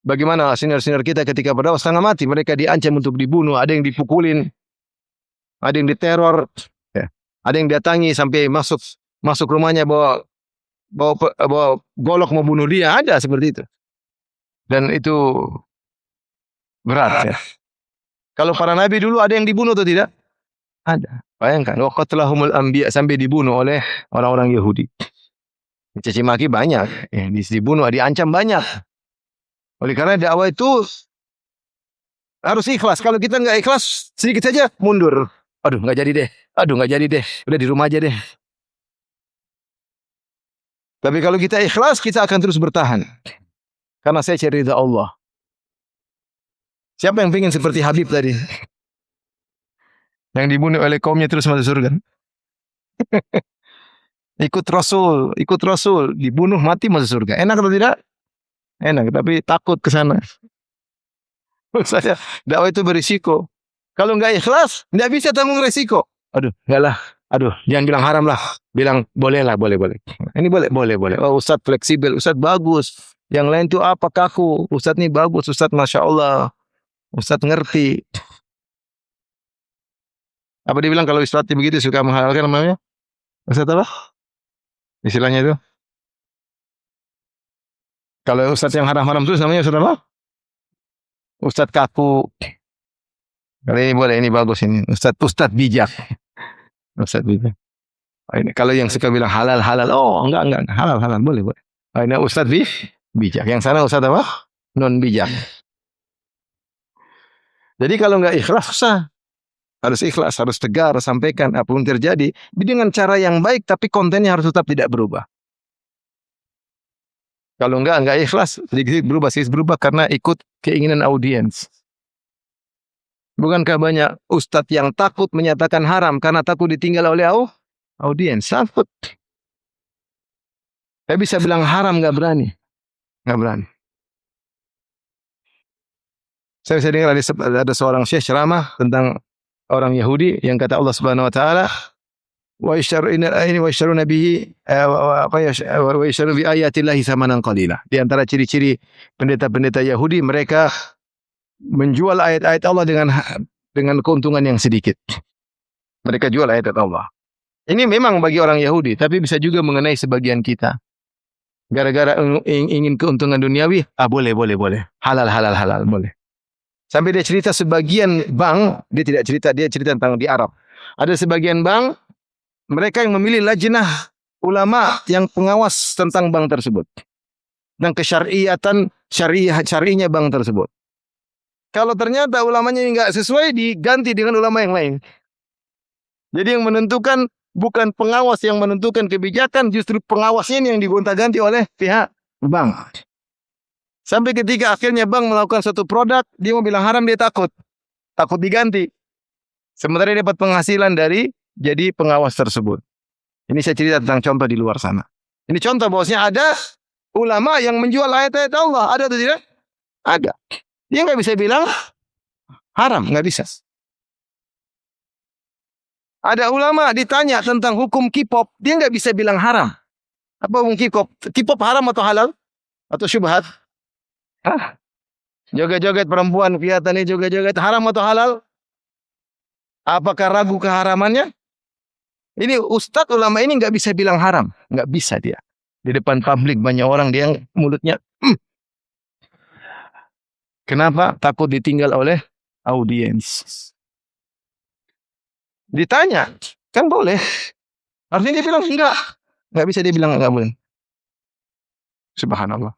bagaimana senior-senior kita ketika pada setengah mati, mereka diancam untuk dibunuh, ada yang dipukulin, ada yang diteror, ya. Ada yang datangi sampai masuk rumahnya bawa golok mau bunuh dia, ada seperti itu. Dan itu berat ya. Kalau para nabi dulu ada yang dibunuh atau tidak? Ada. Bayangkan, waqatlahumul anbiya sampai dibunuh oleh orang-orang Yahudi. Dicaci maki banyak, ya, dibunuh, diancam banyak. Oleh karena dakwah itu harus ikhlas. Kalau kita nggak ikhlas, sedikit saja mundur. Aduh, nggak jadi deh. Aduh, nggak jadi deh. Udah di rumah aja deh. Tapi kalau kita ikhlas, kita akan terus bertahan. Karena saya cari ridha Allah. Siapa yang ingin seperti Habib tadi? Yang dibunuh oleh kaumnya terus masuk surga. Ikut Rasul, dibunuh mati masuk surga. Enak atau tidak? Enak, tapi takut ke sana. Saya dakwah itu berisiko. Kalau nggak ikhlas, nggak bisa tanggung resiko. Aduh, enggak lah. Aduh, jangan bilang haram lah. Bilang boleh lah, boleh. Ini boleh. Oh, Ustaz fleksibel, Ustaz bagus. Yang lain tuh apa kaku? Ustaz ini bagus, Ustaz Masya Allah. Ustaz ngerti. Apa dia bilang kalau Ustaz begitu suka menghalalkan namanya? Ustaz apa? Istilahnya itu. Kalau Ustaz yang haram-haram terus namanya Ustaz apa? Ustaz kaku. Kalau ini boleh, ini bagus ini. Ustaz bijak. Ustaz bijak. Oh, ini kalau yang suka bilang halal. Oh, enggak. Halal, boleh. Oh, ini Ustaz bijak. Yang sana Ustaz apa? Non bijak. Jadi kalau enggak ikhlas susah. Harus ikhlas, harus tegar, sampaikan apapun terjadi dengan cara yang baik, tapi kontennya harus tetap tidak berubah. Kalau enggak ikhlas, sedikit berubah karena ikut keinginan audiens. Bukankah banyak ustadz yang takut menyatakan haram karena takut ditinggal oleh audiens? Takut. Saya bisa bilang haram, enggak berani. Saya bisa dengar ada seorang syekh ceramah tentang orang Yahudi yang kata Allah Subhanahu wa taala wa yashtaruna bihi wa yashtaru bi ayatillahi tsamanan qalila. Di antara ciri-ciri pendeta-pendeta Yahudi, mereka menjual ayat-ayat Allah dengan keuntungan yang sedikit. Mereka jual ayat Allah. Ini memang bagi orang Yahudi, tapi bisa juga mengenai sebagian kita. Gara-gara ingin keuntungan duniawi, boleh. Halal, boleh. Sampai dia cerita sebagian bank, dia cerita tentang di Arab. Ada sebagian bank, mereka yang memilih lajnah ulama yang pengawas tentang bank tersebut. Dan kesyariatan, syariahnya bank tersebut. Kalau ternyata ulamanya enggak sesuai, diganti dengan ulama yang lain. Jadi yang menentukan bukan pengawas yang menentukan kebijakan, justru pengawasnya ini yang digonta-ganti oleh pihak bank. Sampai ketika akhirnya bank melakukan satu produk, dia mau bilang haram, dia takut diganti. Sementara dia dapat penghasilan dari jadi pengawas tersebut. Ini saya cerita tentang contoh di luar sana. Ini contoh bahwasanya ada ulama yang menjual ayat-ayat Allah. Ada atau tidak? Ada. Dia nggak bisa bilang haram, nggak bisa. Ada ulama ditanya tentang hukum K-pop, dia nggak bisa bilang haram. Apa hukum K-pop? K-pop haram atau halal? Atau syubhat? Joget-joget perempuan kelihatannya joget-joget, haram atau halal? Apakah ragu keharamannya? Ini ustadz ulama ini nggak bisa bilang haram, nggak bisa dia. Di depan publik banyak orang dia mulutnya. Kenapa? Takut ditinggal oleh audiens. Ditanya, kan boleh. Artinya dia bilang enggak. Nggak bisa dia bilang enggak boleh. Subhanallah.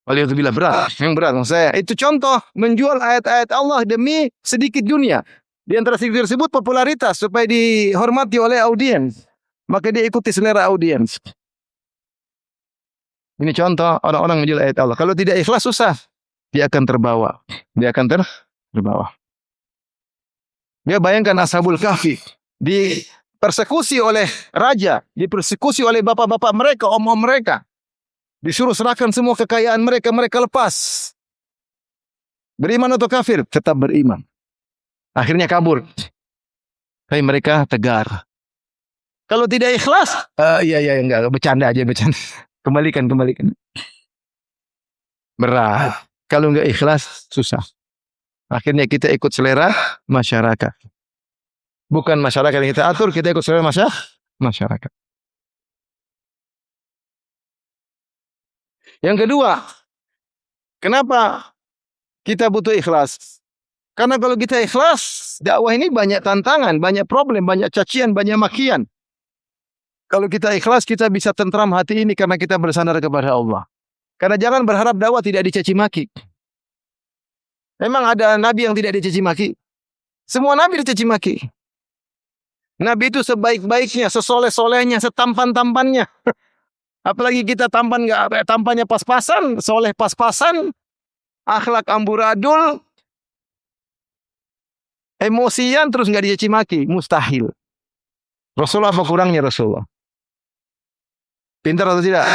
Waliyadzubillah, berat. Yang berat maksud saya. Itu contoh menjual ayat-ayat Allah demi sedikit dunia. Di antara sedikit tersebut popularitas supaya dihormati oleh audiens. Maka dia ikuti selera audiens. Ini contoh orang-orang menjual ayat Allah. Kalau tidak ikhlas susah. Dia akan terbawa. Terbawa. Dia bayangkan Ashabul Kahfi. Dipersekusi oleh raja. Dipersekusi oleh bapak-bapak mereka, om-om mereka. Disuruh serahkan semua kekayaan mereka lepas. Beriman atau kafir? Tetap beriman. Akhirnya kabur. Tapi mereka tegar. Kalau tidak ikhlas, iya enggak, bercanda aja bercanda. Kembalikan. Berat. Kalau enggak ikhlas, susah. Akhirnya kita ikut selera masyarakat. Bukan masyarakat yang kita atur, kita ikut selera masyarakat. Yang kedua, kenapa kita butuh ikhlas? Karena kalau kita ikhlas, dakwah ini banyak tantangan, banyak problem, banyak cacian, banyak makian. Kalau kita ikhlas, kita bisa tentram hati ini karena kita bersandar kepada Allah. Karena jangan berharap dakwah tidak dicaci maki. Memang ada nabi yang tidak dicaci maki? Semua nabi dicaci maki. Nabi itu sebaik-baiknya, sesoleh-solehnya, setampan-tampannya. Apalagi kita tampannya pas-pasan, soleh pas-pasan, akhlak amburadul, emosian terus nggak dicaci maki, mustahil. Rasulullah apa kurangnya Rasulullah? Pintar atau tidak?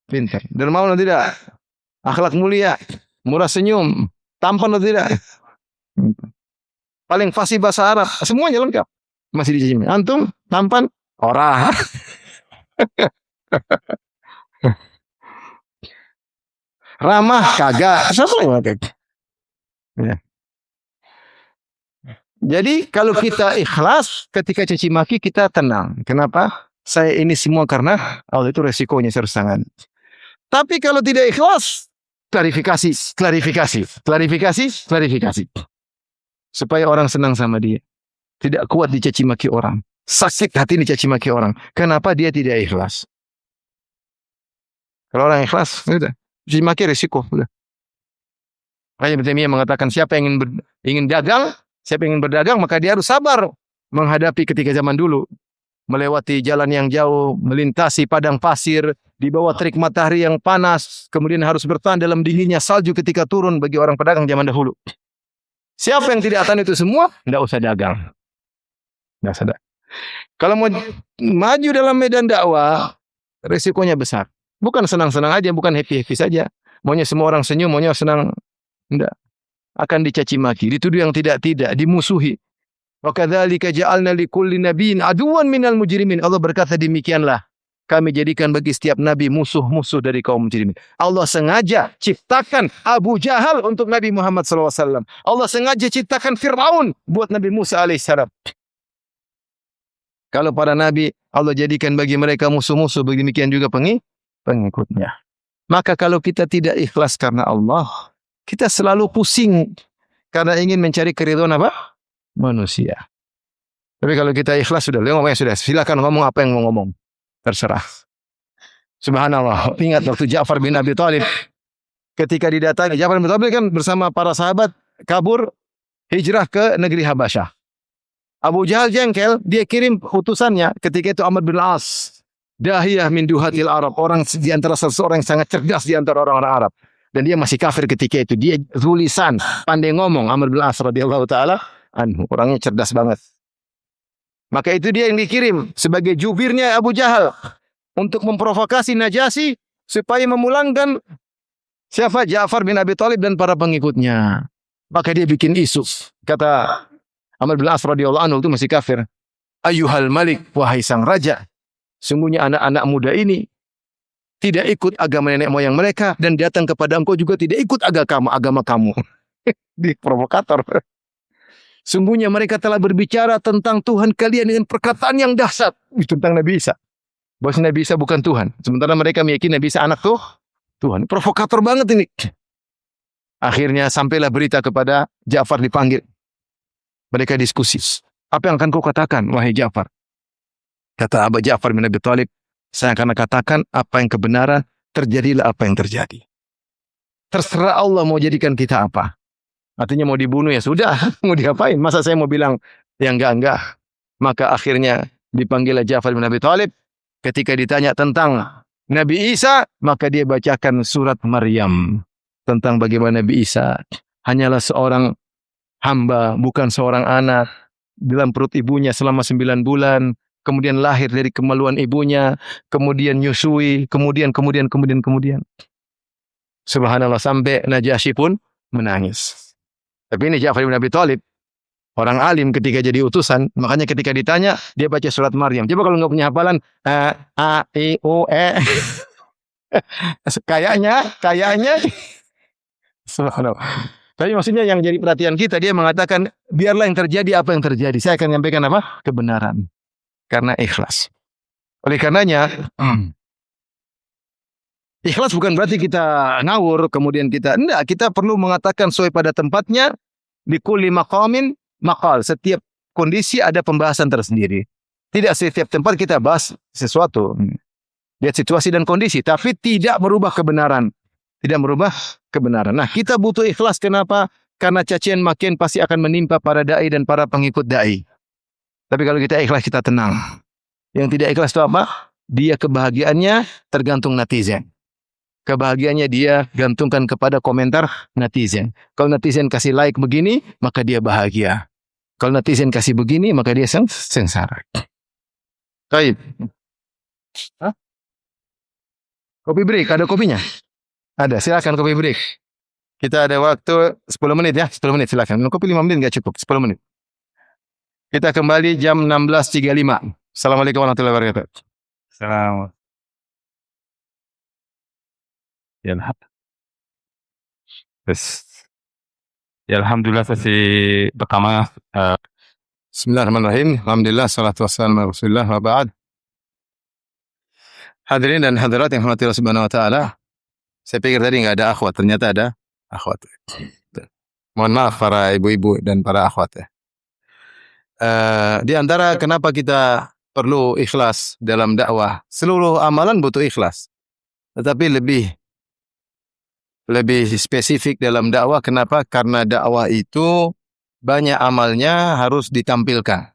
Pintar. Dermawan atau tidak? Akhlak mulia, murah senyum, tampan atau tidak? Paling fasih bahasa Arab, semuanya lengkap. Masih dicaci maki. Antum tampan? Ora. Ramah kagak. Siapa yang kagak? Ya. Jadi kalau kita ikhlas ketika caci maki kita tenang. Kenapa? Saya ini semua karena Allah itu resikonya saya harus tangani. Tapi kalau tidak ikhlas, klarifikasi. Supaya orang senang sama dia. Tidak kuat dicaci maki orang. Sakit hati dicaci maki orang. Kenapa dia tidak ikhlas? Kalau orang ikhlas, sudah. Caci maki resiko. Sudah. Ibnu Taimiyah mengatakan siapa yang ingin dagang, siapa yang ingin berdagang, maka dia harus sabar menghadapi ketika zaman dulu. Melewati jalan yang jauh, melintasi padang pasir, di bawah terik matahari yang panas, kemudian harus bertahan dalam dinginnya salju ketika turun bagi orang pedagang zaman dahulu. Siapa yang tidak tahan itu semua, tidak usah dagang. Tidak usah dagang. Kalau mau maju dalam medan dakwah, resikonya besar. Bukan senang-senang aja, bukan happy-happy saja. Maunya semua orang senyum, maunya senang. Tidak. Akan dicaci maki, dituduh yang tidak-tidak, dimusuhi. Wa kadzalika ja'alna likulli nabiyyin aduwwan minal mujrimin. Allah berkata demikianlah. Kami jadikan bagi setiap nabi musuh-musuh dari kaum mujrimin. Allah sengaja ciptakan Abu Jahal untuk Nabi Muhammad SAW. Allah sengaja ciptakan Fir'aun buat Nabi Musa alaihissalam. Kalau para nabi Allah jadikan bagi mereka musuh-musuh, demikian juga pengikutnya. Maka kalau kita tidak ikhlas karena Allah, kita selalu pusing karena ingin mencari keridhaan apa? Manusia. Tapi kalau kita ikhlas sudah, ngomongnya sudah. Silakan ngomong apa yang mau ngomong. Terserah. Subhanallah. Ingat waktu Ja'far bin Abi Thalib ketika didatangi, Ja'far bin Abi Thalib kan bersama para sahabat kabur hijrah ke negeri Habasyah. Abu Jahal jengkel, dia kirim utusannya ketika itu Amr bin As. Dahiyah min duhatil Arab, orang di antara seseorang yang sangat cerdas di antara orang-orang Arab. Dan dia masih kafir ketika itu. Dia tulisan, pandai ngomong. Amr bin As radhiyallahu taala anhu, orangnya cerdas banget. Maka itu dia yang dikirim sebagai jubirnya Abu Jahal untuk memprovokasi Najasyi supaya memulangkan siapa? Ja'far bin Abi Thalib dan para pengikutnya. Maka dia bikin isu. Kata Amr bin As radhiyallahu anhu itu masih kafir. Ayyuhal malik, wahai sang raja, sungguhnya anak-anak muda ini tidak ikut agama nenek moyang mereka dan datang kepada engkau juga tidak ikut agama kamu. Di provokator. Sungguhnya mereka telah berbicara tentang Tuhan kalian dengan perkataan yang dahsyat. Tentang Nabi Isa. Bahwa Nabi Isa bukan Tuhan. Sementara mereka meyakini Nabi Isa anak Tuhan. Provokator banget ini. Akhirnya sampailah berita kepada Ja'far dipanggil. Mereka diskusi. Apa yang akan kau katakan, wahai Ja'far? Kata Abu Ja'far bin Abi Thalib, saya akan katakan apa yang kebenaran, terjadilah apa yang terjadi. Terserah Allah mau jadikan kita apa. Artinya mau dibunuh ya sudah, mau diapain? Masa saya mau bilang ya enggak. Maka akhirnya dipanggillah Ja'far bin Abi Thalib. Ketika ditanya tentang Nabi Isa, maka dia bacakan surat Maryam. Tentang bagaimana Nabi Isa hanyalah seorang hamba, bukan seorang anak. Dalam perut ibunya selama 9 bulan. Kemudian lahir dari kemaluan ibunya. Kemudian nyusui. Kemudian. Subhanallah, sampai Najasyi pun menangis. Tapi ini Ja'far bin Abi Thalib, orang alim ketika jadi utusan, makanya ketika ditanya dia baca surat Maryam. Coba kalau nggak punya hafalan a i u e, kayaknya subhanallah. Tapi maksudnya yang jadi perhatian kita, dia mengatakan biarlah yang terjadi apa yang terjadi. Saya akan menyampaikan apa? Kebenaran. Karena ikhlas. Oleh karenanya, ikhlas bukan berarti kita ngawur, kemudian enggak, kita perlu mengatakan sesuai pada tempatnya, di kulli maqamin maqal. Setiap kondisi ada pembahasan tersendiri. Tidak setiap tempat kita bahas sesuatu. Lihat situasi dan kondisi, tapi tidak merubah kebenaran. Tidak merubah kebenaran. Nah, kita butuh ikhlas. Kenapa? Karena cacian makian pasti akan menimpa para dai dan para pengikut dai. Tapi kalau kita ikhlas, kita tenang. Yang tidak ikhlas itu apa? Dia kebahagiaannya tergantung netizen. Kebahagiaannya dia gantungkan kepada komentar netizen. Kalau netizen kasih like begini, maka dia bahagia. Kalau netizen kasih begini, maka dia sengsara. Baik. Kopi break, ada kopinya? Ada, silakan kopi break. Kita ada waktu 10 menit ya, 10 menit silakan. Minum kopi 5 menit enggak cukup, 10 menit. Kita kembali jam 16.35. Assalamualaikum warahmatullahi wabarakatuh. Salam. Ya, ya alhamdulillah sesi pertama. Bismillahirrahmanirrahim. Alhamdulillah salatu wassalamu ala Rasulillah wa ba'd. Hadirin dan hadirat yang dirahmati Allah Subhanahu wa taala. Saya pikir tadi enggak ada akhwat, ternyata ada akhwat. Mohon maaf para ibu-ibu dan para akhwat ya. Di antara kenapa kita perlu ikhlas dalam dakwah, seluruh amalan butuh ikhlas. Tetapi lebih spesifik dalam dakwah, kenapa? Karena dakwah itu banyak amalnya harus ditampilkan.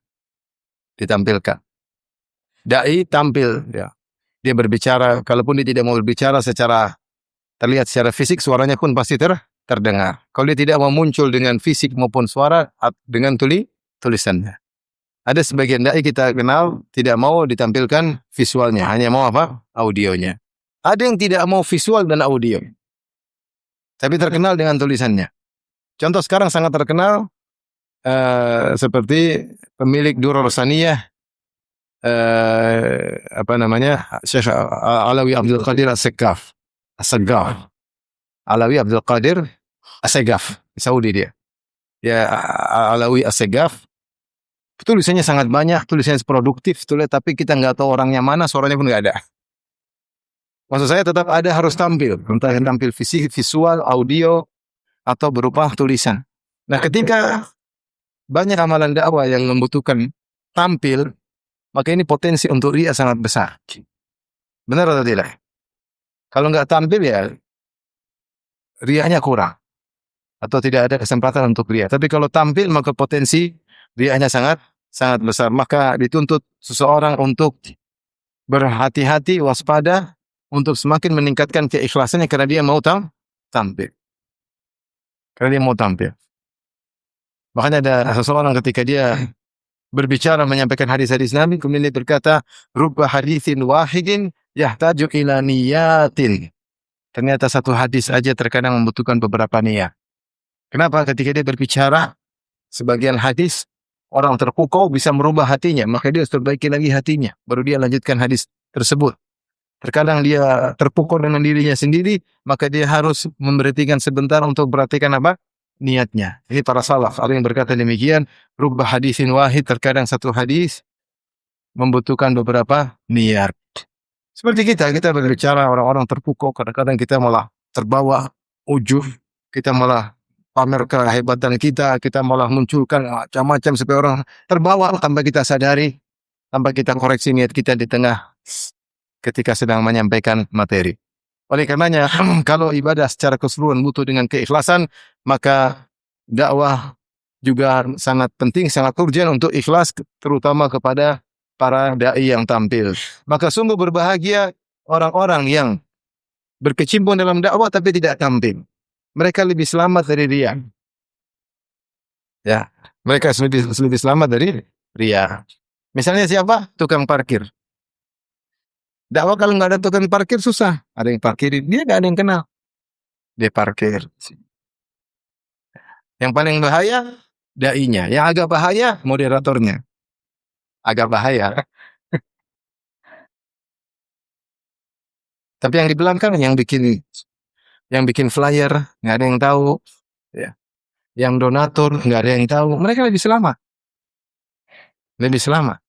Dai tampil ya. Dia berbicara, kalaupun dia tidak mau berbicara secara terlihat secara fisik, suaranya pun pasti terdengar. Kalau dia tidak mau muncul dengan fisik maupun suara, dengan tulisannya. Ada sebagian dai kita kenal tidak mau ditampilkan visualnya, hanya mau apa? Audionya. Ada yang tidak mau visual dan audio, tapi terkenal dengan tulisannya. Contoh sekarang sangat terkenal seperti pemilik Durrul Saniyah, Syekh Alawi Abdul Qadir As-Saggaf. Alawi Abdul Qadir As-Saggaf, Saudi dia. Ya, Alawi As-Saggaf. Tulisannya sangat banyak, tulisannya produktif, tapi kita nggak tahu orangnya mana, suaranya pun nggak ada. Maksud saya tetap ada, harus tampil, entah yang tampil fisik, visual, audio, atau berupa tulisan. Nah, ketika banyak amalan dakwah yang membutuhkan tampil, maka ini potensi untuk riya sangat besar. Benar atau tidak? Kalau nggak tampil ya riyanya kurang, atau tidak ada kesempatan untuk riya. Tapi kalau tampil maka potensi riyanya sangat besar. Maka dituntut seseorang untuk berhati-hati, waspada, untuk semakin meningkatkan keikhlasannya karena dia mau tampil. Makanya ada seseorang ketika dia berbicara menyampaikan hadis-hadis Nabi, kemudian dia berkata, "Rubba haditsin wahidin yahtaju ila niyatin." Ternyata satu hadis aja terkadang membutuhkan beberapa niat. Kenapa? Ketika dia berbicara, sebagian hadis orang terpukau bisa merubah hatinya, maka dia harus perbaiki lagi hatinya, baru dia lanjutkan hadis tersebut. Terkadang dia terpukau dengan dirinya sendiri, maka dia harus memberhentikan sebentar untuk perhatikan apa? Niatnya. Ini para salaf, ada yang berkata demikian, rubba hadisin wahid, terkadang satu hadis membutuhkan beberapa niat. Seperti kita berbicara, orang-orang terpukau, kadang-kadang kita malah terbawa ujub, kita malah pamer kehebatan kita malah munculkan macam-macam supaya orang terbawa tanpa kita sadari, tanpa kita koreksi niat kita di tengah ketika sedang menyampaikan materi. Oleh karenanya, kalau ibadah secara keseluruhan butuh dengan keikhlasan, maka dakwah juga sangat penting, sangat urgent untuk ikhlas, terutama kepada para dai yang tampil. Maka sungguh berbahagia orang-orang yang berkecimpung dalam dakwah tapi tidak tampil. Mereka lebih selamat dari riya. Ya, mereka lebih selamat dari riya. Misalnya siapa? Tukang parkir. Dakwah kalau nggak ada tukang parkir susah. Ada yang parkirin, dia nggak ada yang kenal. Dia parkir. Yang paling bahaya dai-nya, yang agak bahaya moderatornya. Agak bahaya. Tapi yang di belakang yang bikin flyer nggak ada yang tahu, ya. Yang donatur nggak ada yang tahu. Mereka lebih selamat, lebih selamat.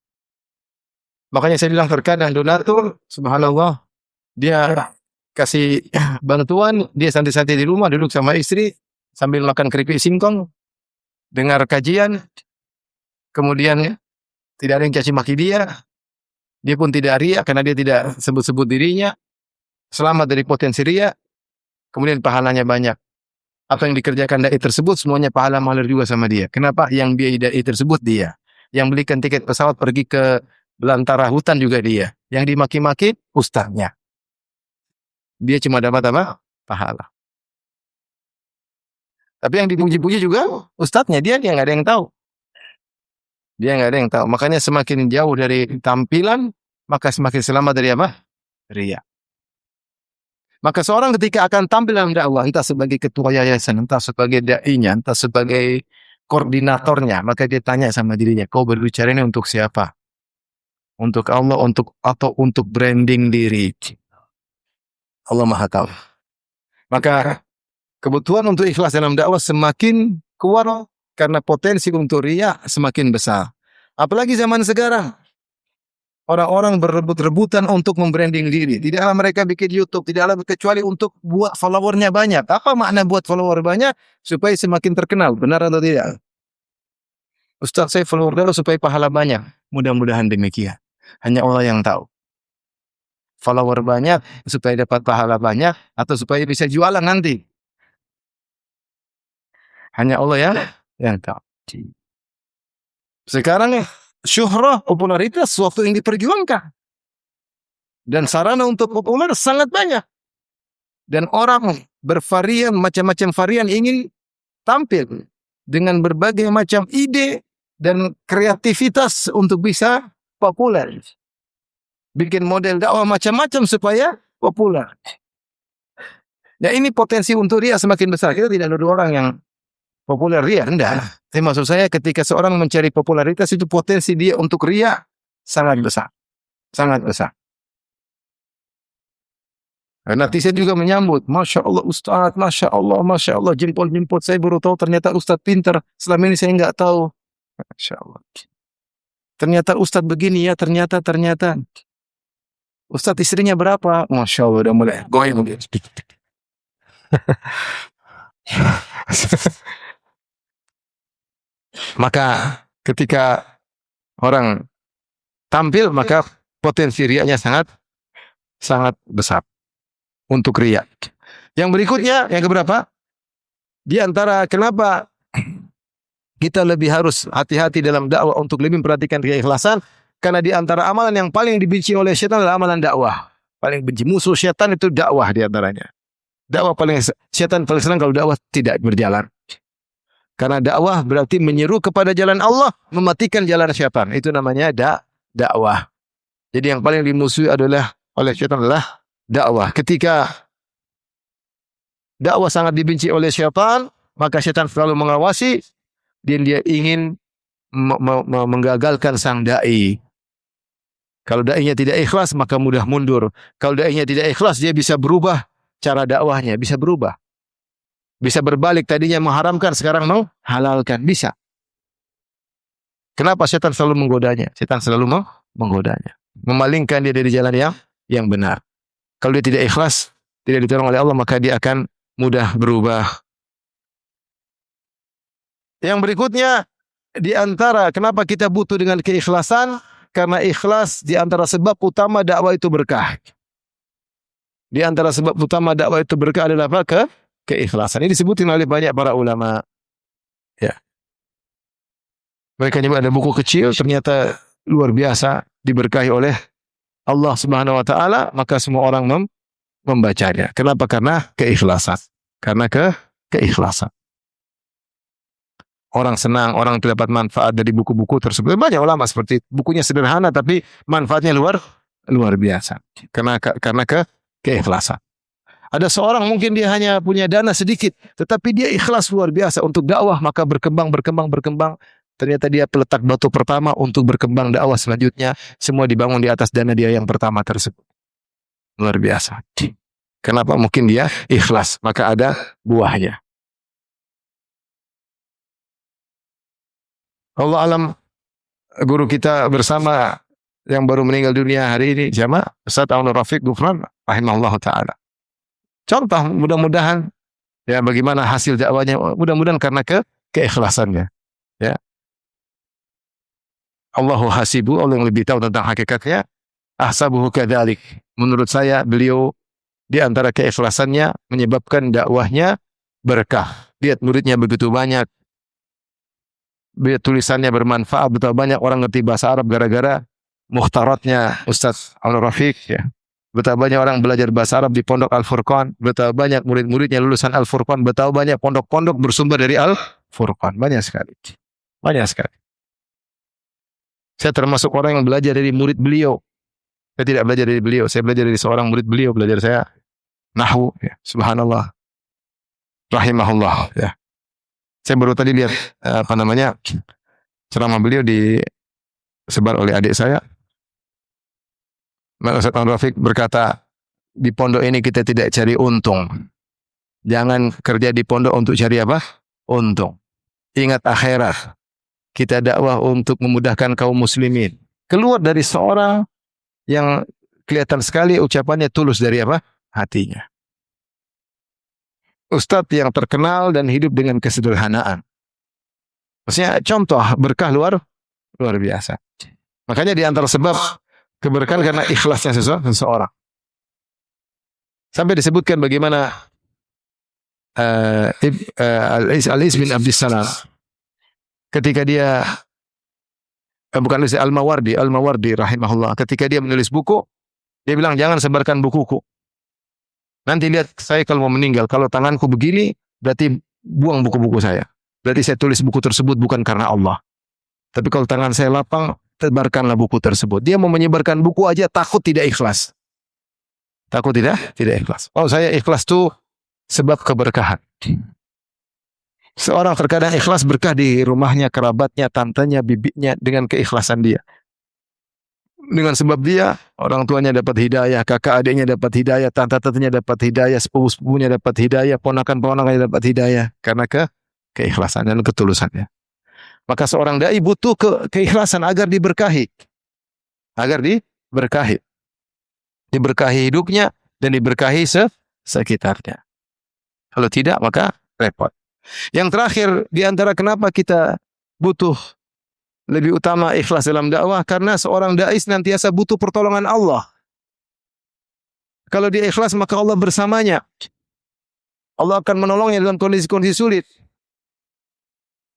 Makanya saya bilang terkadang donatur, subhanallah, dia kasih bantuan, dia santai-santai di rumah, duduk sama istri sambil makan keripik singkong, dengar kajian, kemudian tidak ada yang caci maki dia pun tidak riak karena dia tidak sebut-sebut dirinya, selamat dari potensi riak, kemudian pahalanya banyak. Apa yang dikerjakan dai tersebut semuanya pahala mengalir juga sama dia. Kenapa? Yang biayai dai tersebut dia. Yang belikan tiket pesawat pergi ke belantara hutan juga dia. Yang dimaki-maki ustaznya. Dia cuma dapat apa? Pahala. Tapi yang dipuji-puji juga ustaznya, dia nggak ada yang tahu. Dia nggak ada yang tahu. Makanya semakin jauh dari tampilan, maka semakin selamat dari apa? Riya. Maka seorang ketika akan tampil dalam dakwah, entah sebagai ketua yayasan, entah sebagai dai-nya, entah sebagai koordinatornya, maka dia tanya sama dirinya, kau berbicara ini untuk siapa? Untuk Allah, atau untuk branding diri? Allah Maha tahu. Maka kebutuhan untuk ikhlas dalam dakwah semakin kuat karena potensi untuk riya semakin besar. Apalagi zaman sekarang. Orang-orang berebut-rebutan untuk membranding diri. Tidaklah mereka bikin YouTube, tidaklah kecuali untuk buat followernya banyak. Apa makna buat follower banyak? Supaya semakin terkenal, benar atau tidak? Ustaz, saya follower dulu supaya pahala banyak. Mudah-mudahan demikian. Hanya Allah yang tahu. Follower banyak supaya dapat pahala banyak atau supaya bisa jualan nanti. Hanya Allah yang tahu. Sekarang syuhrah, popularitas, sesuatu yang diperjuangkan. Dan sarana untuk populer sangat banyak. Dan orang bervarian, macam-macam varian ingin tampil dengan berbagai macam ide dan kreativitas untuk bisa populer. Bikin model dakwah macam-macam supaya populer. Ya ini potensi untuk riya semakin besar. Kita tidak ada orang yang populer riya, enggak. Tapi maksud saya ketika seorang mencari popularitas itu potensi dia untuk riya sangat besar. Sangat besar. Netizen juga menyambut, Masya Allah Ustaz, Masya Allah, jempol-jempol, saya baru tahu ternyata Ustaz pintar, selama ini saya enggak tahu. Masya Allah. Ternyata Ustaz begini ya, ternyata. Ustaz istrinya berapa? Masya Allah, udah mulai goyang. Maka ketika orang tampil, maka potensi riyanya sangat besar untuk riya. Yang berikutnya, yang keberapa? Di antara kenapa kita lebih harus hati-hati dalam dakwah untuk lebih memperhatikan keikhlasan, karena di antara amalan yang paling dibenci oleh syaitan adalah amalan dakwah. Paling benci musuh syaitan itu dakwah di antaranya. Syaitan paling senang kalau dakwah tidak berjalan. Karena dakwah berarti menyeru kepada jalan Allah, mematikan jalan syaitan. Itu namanya dakwah. Jadi yang paling dimusuhi oleh syaitan adalah dakwah. Ketika dakwah sangat dibenci oleh syaitan, maka syaitan selalu mengawasi dan dia ingin menggagalkan sang dai. Kalau dai-nya tidak ikhlas, maka mudah mundur. Kalau dai-nya tidak ikhlas, dia bisa berubah cara dakwahnya, bisa berubah. Bisa berbalik, tadinya mengharamkan, sekarang menghalalkan, bisa. Kenapa syaitan selalu menggodanya? Syaitan selalu menggodanya, memalingkan dia dari jalan yang benar. Kalau dia tidak ikhlas, tidak ditolong oleh Allah, maka dia akan mudah berubah. Yang berikutnya, di antara kenapa kita butuh dengan keikhlasan, karena ikhlas di antara sebab utama dakwah itu berkah. Di antara sebab utama dakwah itu berkah adalah apa? Keikhlasan. Ini disebutin oleh banyak para ulama. Ya. Mereka juga ada buku kecil, ternyata luar biasa, diberkahi oleh Allah Subhanahu wa taala, maka semua orang membacanya. Kenapa? Karena keikhlasan. Karena keikhlasan. Orang senang, orang dapat manfaat dari buku-buku tersebut. Banyak ulama seperti itu. Bukunya sederhana tapi manfaatnya luar biasa. Karena keikhlasan. Ada seorang mungkin dia hanya punya dana sedikit, tetapi dia ikhlas luar biasa untuk dakwah, maka berkembang, berkembang, berkembang. Ternyata dia peletak batu pertama untuk berkembang dakwah selanjutnya. Semua dibangun di atas dana dia yang pertama tersebut. Luar biasa. Kenapa? Mungkin dia ikhlas, maka ada buahnya. Allah alam, guru kita bersama yang baru meninggal dunia hari ini, siapa? Ustaz Aunur Rafiq Gufran, rahimahullah ta'ala. Contoh, mudah-mudahan ya bagaimana hasil dakwanya, mudah-mudahan karena keikhlasannya. Ya. Allahu hasibu, Allah yang lebih tahu tentang hakikatnya. Ahsabuhu kadzalik. Menurut saya beliau di antara keikhlasannya menyebabkan dakwahnya berkah. Lihat muridnya begitu banyak. Tulisannya bermanfaat, betapa banyak orang ngerti bahasa Arab gara-gara mukhtaratnya Ustaz Aunur Rafiq ya. Betapa banyak orang belajar bahasa Arab di Pondok Al-Furqan, betapa banyak murid-muridnya lulusan Al-Furqan, betapa banyak pondok-pondok bersumber dari Al-Furqan. Banyak sekali. Banyak sekali. Saya termasuk orang yang belajar dari murid beliau. Saya tidak belajar dari beliau, saya belajar dari seorang murid beliau, belajar saya nahwu ya. Subhanallah. Rahimahullah ya. Saya baru tadi lihat ceramah beliau disebar oleh adik saya. Ustaz Aunur Rafiq berkata, di pondok ini kita tidak cari untung. Jangan kerja di pondok untuk cari apa? Untung. Ingat akhirat. Kita dakwah untuk memudahkan kaum muslimin. Keluar dari seorang yang kelihatan sekali ucapannya tulus dari apa? Hatinya. Ustadz yang terkenal dan hidup dengan kesederhanaan. Maksudnya contoh berkah luar biasa. Makanya di antara sebab keberkahan karena ikhlasnya seseorang. Sampai disebutkan bagaimana Al-Is bin Abdissalam ketika dia bukan Al-Mawardi rahimahullah, ketika dia menulis buku, dia bilang jangan sebarkan bukuku. Nanti lihat saya kalau mau meninggal, kalau tanganku begini, berarti buang buku-buku saya. Berarti saya tulis buku tersebut bukan karena Allah. Tapi kalau tangan saya lapang, tebarkanlah buku tersebut. Dia mau menyebarkan buku aja takut tidak ikhlas. Takut tidak ikhlas. Oh, saya ikhlas tuh sebab keberkahan. Seorang terkadang ikhlas berkah di rumahnya, kerabatnya, tantenya, bibitnya dengan keikhlasan dia. Dengan sebab dia, orang tuanya dapat hidayah, kakak adiknya dapat hidayah, tante-tantenya dapat hidayah, sepupu-sepupunya dapat hidayah, ponakan-ponakannya dapat hidayah karena keikhlasan dan ketulusannya. Maka seorang dai butuh keikhlasan agar diberkahi. Agar diberkahi. Diberkahi hidupnya dan diberkahi sekitarnya. Kalau tidak maka repot. Yang terakhir di antara kenapa kita butuh lebih utama ikhlas dalam dakwah, karena seorang dai senantiasa butuh pertolongan Allah. Kalau dia ikhlas maka Allah bersamanya. Allah akan menolongnya dalam kondisi-kondisi sulit.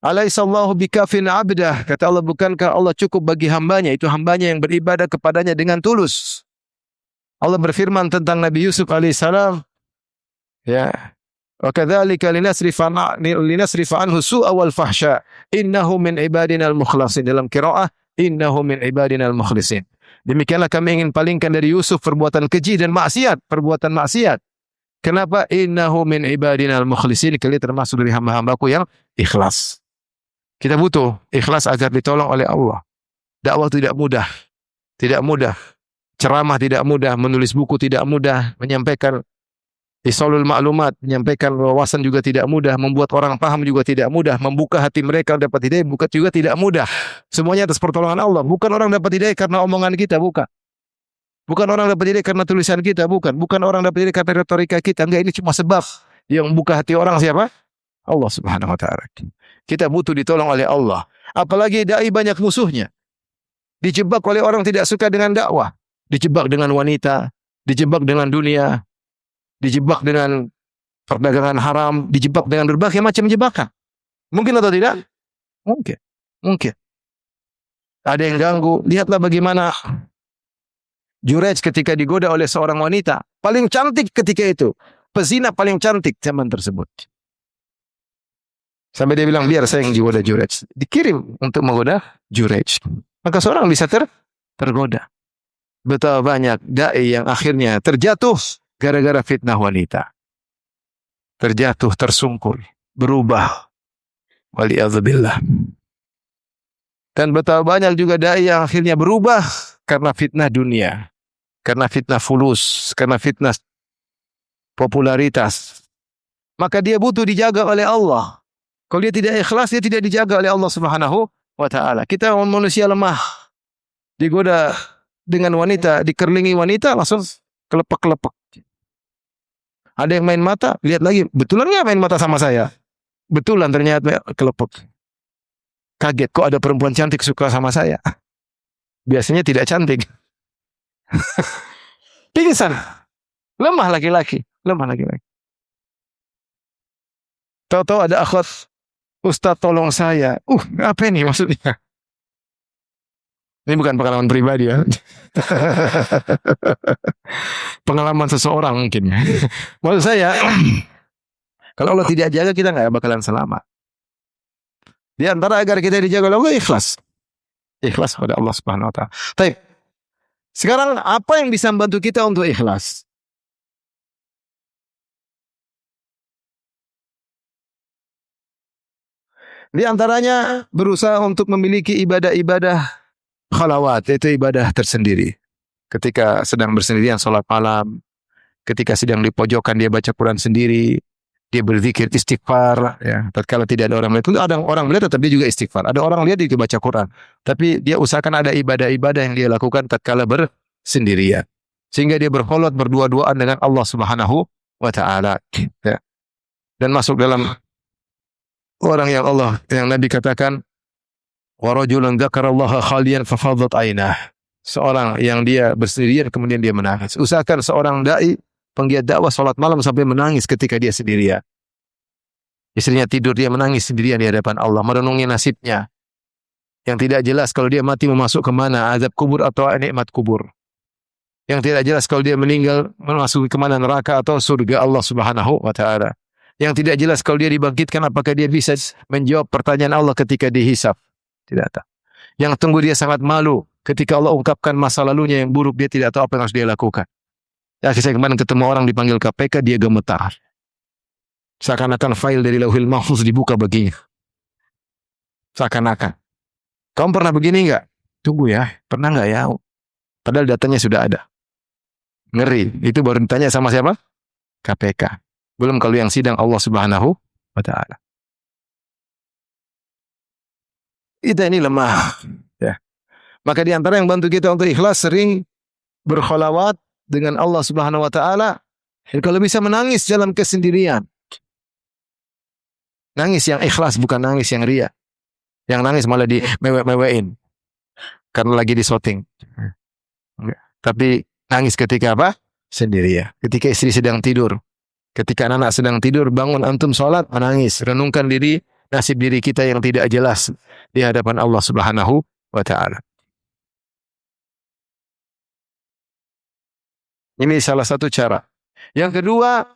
Alaihissallahu bikafin abdah. Kata Allah, bukankah Allah cukup bagi hambanya? Itu hambanya yang beribadah kepadanya dengan tulus. Allah berfirman tentang Nabi Yusuf alaihissalam. Ya. Wa kadzalika linasrifa anhu su'a wal fahsya innahu min ibadinal mukhlasin. Dalam qiraah innahu min ibadinal mukhlisin. Demikianlah kami ingin palingkan dari Yusuf perbuatan keji dan maksiat, perbuatan maksiat. Kenapa? Innahu min ibadinal mukhlisin. Kalian termasuk dari hamba-hambaku yang ikhlas. Kita butuh ikhlas agar ditolong oleh Allah. Dakwah tidak mudah. Tidak mudah. Ceramah tidak mudah, menulis buku tidak mudah, menyampaikan isolul maklumat, menyampaikan wawasan juga tidak mudah, membuat orang paham juga tidak mudah, membuka hati mereka dapat hidayah bukan juga tidak mudah. Semuanya atas pertolongan Allah. Bukan orang dapat hidayah karena omongan kita, bukan. Bukan orang dapat hidayah karena tulisan kita, bukan. Bukan orang dapat hidayah karena retorika kita. Enggak, ini cuma sebab. Yang membuka hati orang siapa? Allah Subhanahu wa taala. Kita butuh ditolong oleh Allah. Apalagi dai banyak musuhnya. Dijebak oleh orang tidak suka dengan dakwah. Dijebak dengan wanita, dijebak dengan dunia, dijebak dengan perdagangan haram, dijebak dengan berbagai macam jebakan. Mungkin atau tidak? Mungkin. Mungkin. Ada yang ganggu. Lihatlah bagaimana Jurej ketika digoda oleh seorang wanita. Paling cantik ketika itu. Pezina paling cantik zaman tersebut. Sampai dia bilang, biar saya yang digoda Jurej. Dikirim untuk menggoda Jurej. Maka seorang bisa tergoda. Betapa banyak dai yang akhirnya terjatuh gara-gara fitnah wanita. Terjatuh, tersungkur, berubah. Waliyadzubillah. Dan betapa banyak juga dai yang akhirnya berubah karena fitnah dunia, karena fitnah fulus, karena fitnah popularitas. Maka dia butuh dijaga oleh Allah. Kalau dia tidak ikhlas, dia tidak dijaga oleh Allah Subhanahu wa taala. Kita manusia lemah. Digoda dengan wanita, dikerlingi wanita langsung kelepek-kelepek. Ada yang main mata, lihat lagi, betulan nggak main mata sama saya? Betulan, ternyata kelepek. Kaget, kok ada perempuan cantik suka sama saya? Biasanya tidak cantik. Pingsan. Lemah laki-laki. Tahu-tahu ada akhwat, Ustaz tolong saya. Apa ini maksudnya? Ini bukan pengalaman pribadi ya. Pengalaman seseorang mungkin. Maksud saya, kalau Allah tidak jaga, kita nggak bakalan selamat. Di antara agar kita dijaga oleh Allah, ikhlas. Ikhlas pada Allah Subhanahu wa taala. Baik. Sekarang apa yang bisa membantu kita untuk ikhlas? Di antaranya berusaha untuk memiliki ibadah-ibadah khalawat, yaitu ibadah tersendiri. Ketika sedang bersendirian salat malam, ketika sedang di pojokan dia baca Quran sendiri, dia berzikir, istighfar, ya. Tatkala tidak ada orang melihat, ada orang melihat tetap dia juga istighfar. Ada orang lihat dia baca Quran, tapi dia usahakan ada ibadah-ibadah yang dia lakukan tatkala bersendirian, sehingga dia berkholwat berdua-duaan dengan Allah Subhanahu wa taala, ya. Dan masuk dalam orang yang Nabi katakan, wa rajulun dzakarallaha khaliyan fa fadat ainah. Seorang yang dia bersendirian kemudian dia menangis. Usahakan seorang dai penggiat dakwah salat malam sampai menangis ketika dia sendirian. Istrinya tidur, dia menangis sendirian di hadapan Allah, merenungi nasibnya. Yang tidak jelas kalau dia mati mau masuk ke mana, azab kubur atau nikmat kubur. Yang tidak jelas kalau dia meninggal masuk ke mana, neraka atau surga Allah Subhanahu wa taala. Yang tidak jelas kalau dia dibangkitkan apakah dia bisa menjawab pertanyaan Allah ketika dihisab. Tidak tahu. Yang tunggu dia sangat malu ketika Allah ungkapkan masa lalunya yang buruk, dia tidak tahu apa yang harus dia lakukan. Ya, saya kemarin ketemu orang dipanggil KPK, dia gemetar. Seakan-akan file dari Lauhul Mahfuz dibuka baginya. Seakan-akan. Kamu pernah begini enggak? Tunggu ya, pernah enggak ya? Padahal datanya sudah ada. Ngeri. Itu baru ditanya sama siapa? KPK. Belum kalau yang sidang Allah Subhanahu wa taala. Kita ini lemah, ya. Maka di antara yang bantu kita untuk ikhlas, sering berkholawat dengan Allah Subhanahu wa taala. Kalau bisa menangis dalam kesendirian. Nangis yang ikhlas, bukan nangis yang ria. Yang nangis malah di mewe-mewein karena lagi di syuting. Tapi nangis ketika apa? Sendirian. Ketika istri sedang tidur. Ketika anak sedang tidur, bangun antum sholat, menangis. Renungkan nasib diri kita yang tidak jelas di hadapan Allah Subhanahu wa taala. Ini salah satu cara. Yang kedua,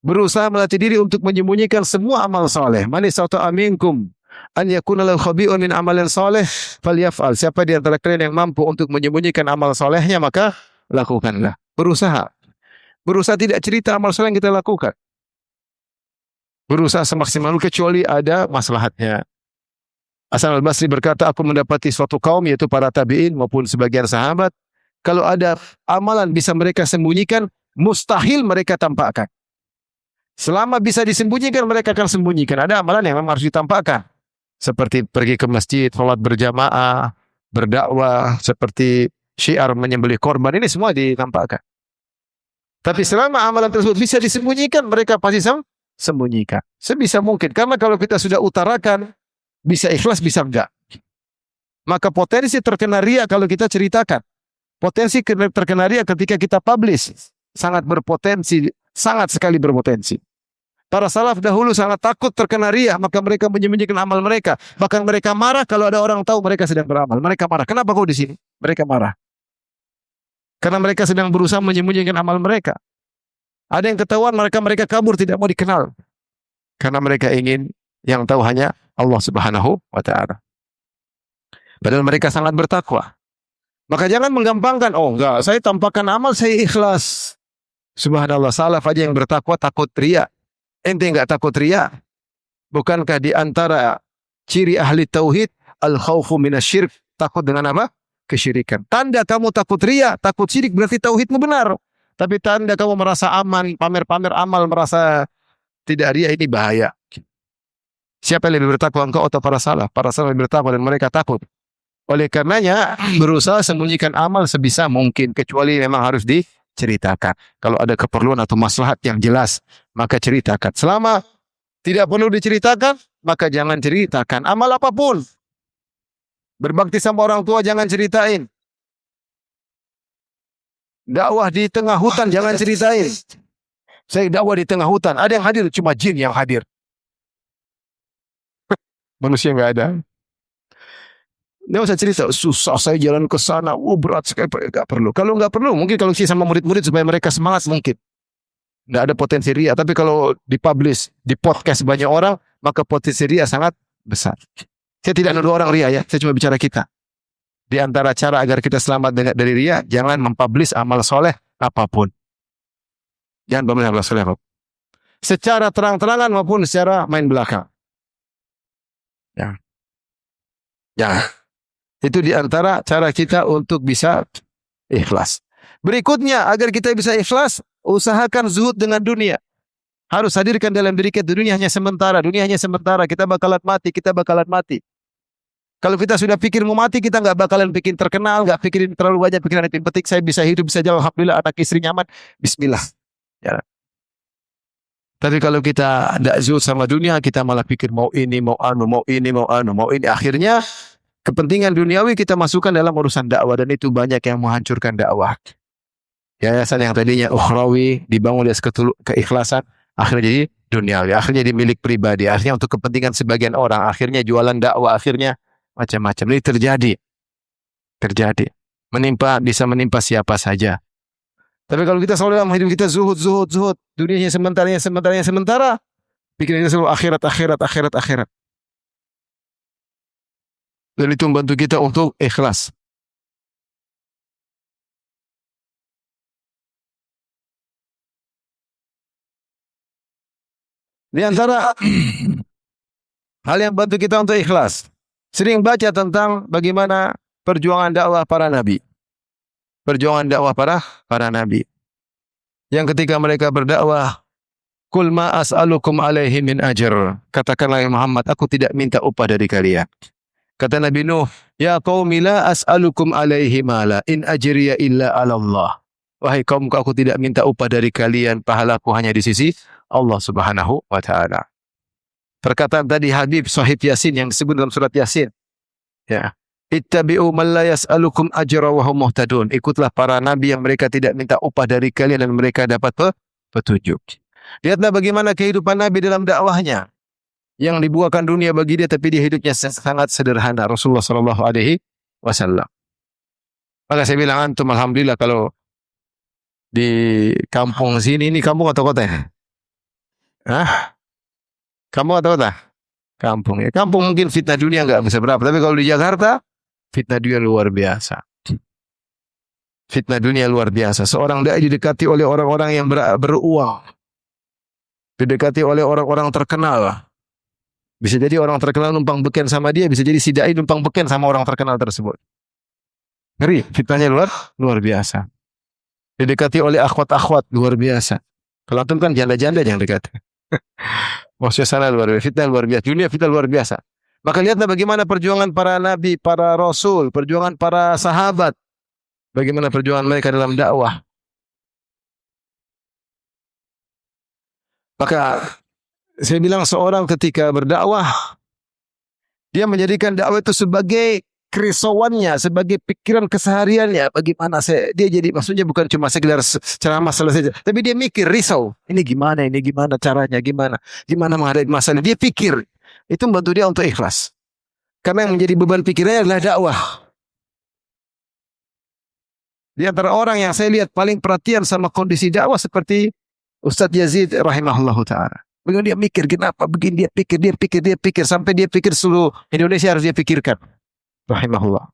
berusaha melatih diri untuk menyembunyikan semua amal soleh. Man istata'a minkum an yakuna lahu khabi'un min amalin soleh falyaf'al. Siapa di antara kalian yang mampu untuk menyembunyikan amal solehnya, maka lakukanlah. Berusaha tidak cerita amal soleh yang kita lakukan. Berusaha semaksimal kecuali ada maslahatnya. Hasan al-Basri berkata, aku mendapati suatu kaum, yaitu para tabi'in maupun sebagian sahabat, kalau ada amalan bisa mereka sembunyikan, mustahil mereka tampakkan. Selama bisa disembunyikan, mereka akan sembunyikan. Ada amalan yang memang harus ditampakkan. Seperti pergi ke masjid, sholat berjamaah, berdakwah, seperti syiar menyembelih korban, ini semua ditampakkan. Tapi selama amalan tersebut bisa disembunyikan, mereka pasti sembunyikan. Sebisa mungkin. Karena kalau kita sudah utarakan, bisa ikhlas, bisa enggak. Maka potensi terkena riya kalau kita ceritakan. Potensi terkena riya ketika kita publish. Sangat berpotensi. Sangat sekali berpotensi. Para salaf dahulu sangat takut terkena riya, maka mereka menyembunyikan amal mereka. Bahkan mereka marah kalau ada orang tahu mereka sedang beramal. Mereka marah. Kenapa kau di sini? Mereka marah. Karena mereka sedang berusaha menyembunyikan amal mereka. Ada yang ketahuan, mereka kabur, tidak mau dikenal. Karena mereka ingin yang tahu hanya Allah Subhanahu wa ta'ala. Padahal mereka sangat bertakwa. Maka jangan menggampangkan, oh enggak, saya tampakkan amal, saya ikhlas. Subhanallah, salaf aja yang bertakwa takut riya. Ente enggak takut riya? Bukankah di antara ciri ahli tauhid al-khaufu minasyirk, takut dengan apa? Kesyirikan. Tanda kamu takut riya, takut syirik berarti tauhidmu benar. Tapi tanda kamu merasa aman, pamer-pamer amal, merasa tidak riya, ini bahaya. Siapa yang lebih bertakwa, engkau atau para salaf? Para salaf lebih bertakwa dan mereka takut. Oleh karenanya berusaha sembunyikan amal sebisa mungkin, kecuali memang harus diceritakan. Kalau ada keperluan atau maslahat yang jelas, maka ceritakan. Selama tidak perlu diceritakan, maka jangan ceritakan. Amal apapun. Berbakti sama orang tua jangan ceritain. Dakwah di tengah hutan jangan ceritain. Saya dakwah di tengah hutan, ada yang hadir, cuma jin yang hadir. Manusia nggak ada. Dia usah cerita, susah saya jalan ke sana, berat sekali, nggak perlu. Kalau nggak perlu, mungkin kalau sih sama murid-murid supaya mereka semangat mungkin. Nggak ada potensi ria, tapi kalau dipublish, di podcast banyak orang, maka potensi ria sangat besar. Saya tidak nuduh orang ria ya, saya cuma bicara kita. Di antara cara agar kita selamat dari ria, jangan mempublish amal soleh apapun. Jangan mempublish amal soleh apapun. Secara terang-terangan maupun secara main belakang. Ya. Itu di antara cara kita untuk bisa ikhlas. Berikutnya, agar kita bisa ikhlas, usahakan zuhud dengan dunia. Harus hadirkan dalam diri kita, dunia hanya sementara, dunia hanya sementara, kita bakalan mati. Kalau kita sudah pikir mau mati, kita nggak bakalan bikin terkenal, nggak pikirin terlalu banyak pikiran yang penting, saya bisa hidup, bisa jalan, alhamdulillah, anak istri nyaman, bismillah. Ya. Tapi kalau kita tidak zuhud sama dunia, kita malah pikir mau ini, mau ini, akhirnya kepentingan duniawi kita masukkan dalam urusan dakwah, dan itu banyak yang menghancurkan dakwah. Yayasan yang tadinya ukhrawi dibangun dari keikhlasan, akhirnya jadi duniawi, akhirnya jadi milik pribadi, akhirnya untuk kepentingan sebagian orang, akhirnya jualan dakwah, akhirnya macam-macam. Ini terjadi. Bisa menimpa siapa saja. Tapi kalau kita selalu dalam hidup kita zuhud, dunianya sementara, pikirannya selalu akhirat. Dan itu membantu kita untuk ikhlas. Di antara hal yang bantu kita untuk ikhlas, sering baca tentang bagaimana perjuangan dakwah para nabi. Yang ketika mereka berdakwah, "Qul ma as'alukum alaihi min ajr." Katakanlah ya Muhammad, aku tidak minta upah dari kalian. Kata Nabi Nuh, "Ya qaumi la as'alukum alaihi mala, in ajriya illa 'ala Allah." Wahai kaumku, aku tidak minta upah dari kalian, pahalaku hanya di sisi Allah Subhanahu wa taala. Perkataan tadi Habib Sahib Yasin yang disebut dalam surat Yasin. Ya. Ittabi'u man la yas'alukum ajra wa hum muhtadun. Ikutlah para nabi yang mereka tidak minta upah dari kalian dan mereka dapat petunjuk. Lihatlah bagaimana kehidupan Nabi dalam dakwahnya. Yang dibuahkan dunia bagi dia, tapi dia hidupnya sangat sederhana. Rasulullah sallallahu alaihi wasallam. Maka saya bilang antum alhamdulillah kalau di kampung sini, ini kampung atau kota ya? Kampung atau kota? Kampung ya. Kampung mungkin fitnah dunia enggak bisa berapa, tapi kalau di Jakarta fitnah dunia luar biasa. Seorang dai didekati oleh orang-orang yang beruang. Didekati oleh orang-orang terkenal. Bisa jadi orang terkenal numpang beken sama dia, bisa jadi si dai numpang beken sama orang terkenal tersebut. Ngeri, fitnahnya luar biasa. Didekati oleh akhwat-akhwat, luar biasa. Kalau antum kan janda-janda yang dekat. Maksudnya sana luar biasa, fitnah luar biasa, dunia fitnah luar biasa. Maka lihatlah bagaimana perjuangan para nabi, para rasul, perjuangan para sahabat. Bagaimana perjuangan mereka dalam dakwah. Maka saya bilang seorang ketika berdakwah, dia menjadikan dakwah itu sebagai kerisauannya, sebagai pikiran kesehariannya. Bagaimana dia jadi, maksudnya bukan cuma sekedar ceramah selesai, tapi dia mikir, risau. Ini gimana caranya, gimana menghadapi masalah. Dia pikir. Itu membantu dia untuk ikhlas. Karena yang menjadi beban pikirannya adalah dakwah. Di antara orang yang saya lihat paling perhatian sama kondisi dakwah seperti Ustadz Yazid rahimahullahu ta'ala. Bagaimana dia mikir, kenapa begini, dia pikir, sampai dia pikir seluruh Indonesia harus dia pikirkan. Rahimahullah.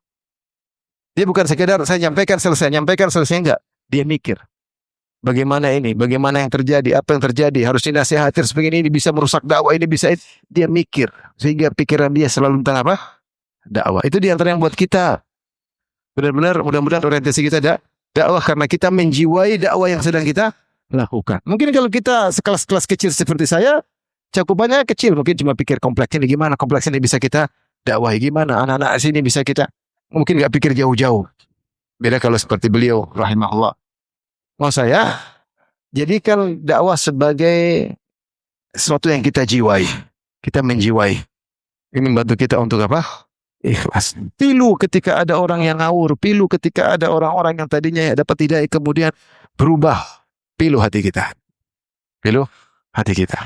Dia bukan sekedar saya nyampaikan selesai, enggak. Dia mikir. Bagaimana ini? Bagaimana yang terjadi? Apa yang terjadi? Harus dinasihati sebegini, ini bisa merusak dakwah, ini bisa dia mikir sehingga pikiran dia selalu tentang apa? Dakwah. Itu di antara yang buat kita benar-benar mudah-mudahan orientasi kita dakwah karena kita menjiwai dakwah yang sedang kita lakukan. Mungkin kalau kita sekelas-kelas kecil seperti saya, cakupannya kecil, mungkin cuma pikir kompleksnya gimana, kompleksnya ini bisa kita dakwahi gimana, anak-anak sini bisa kita mungkin nggak pikir jauh-jauh. Beda kalau seperti beliau rahimahullah. Mau saya jadikan dakwah sebagai sesuatu yang kita jiwai. Kita menjiwai. Ini membantu kita untuk apa? Ikhlas. Pilu ketika ada orang yang ngawur. Pilu ketika ada orang-orang yang tadinya dapat hidayah kemudian berubah. Pilu hati kita. Pilu hati kita.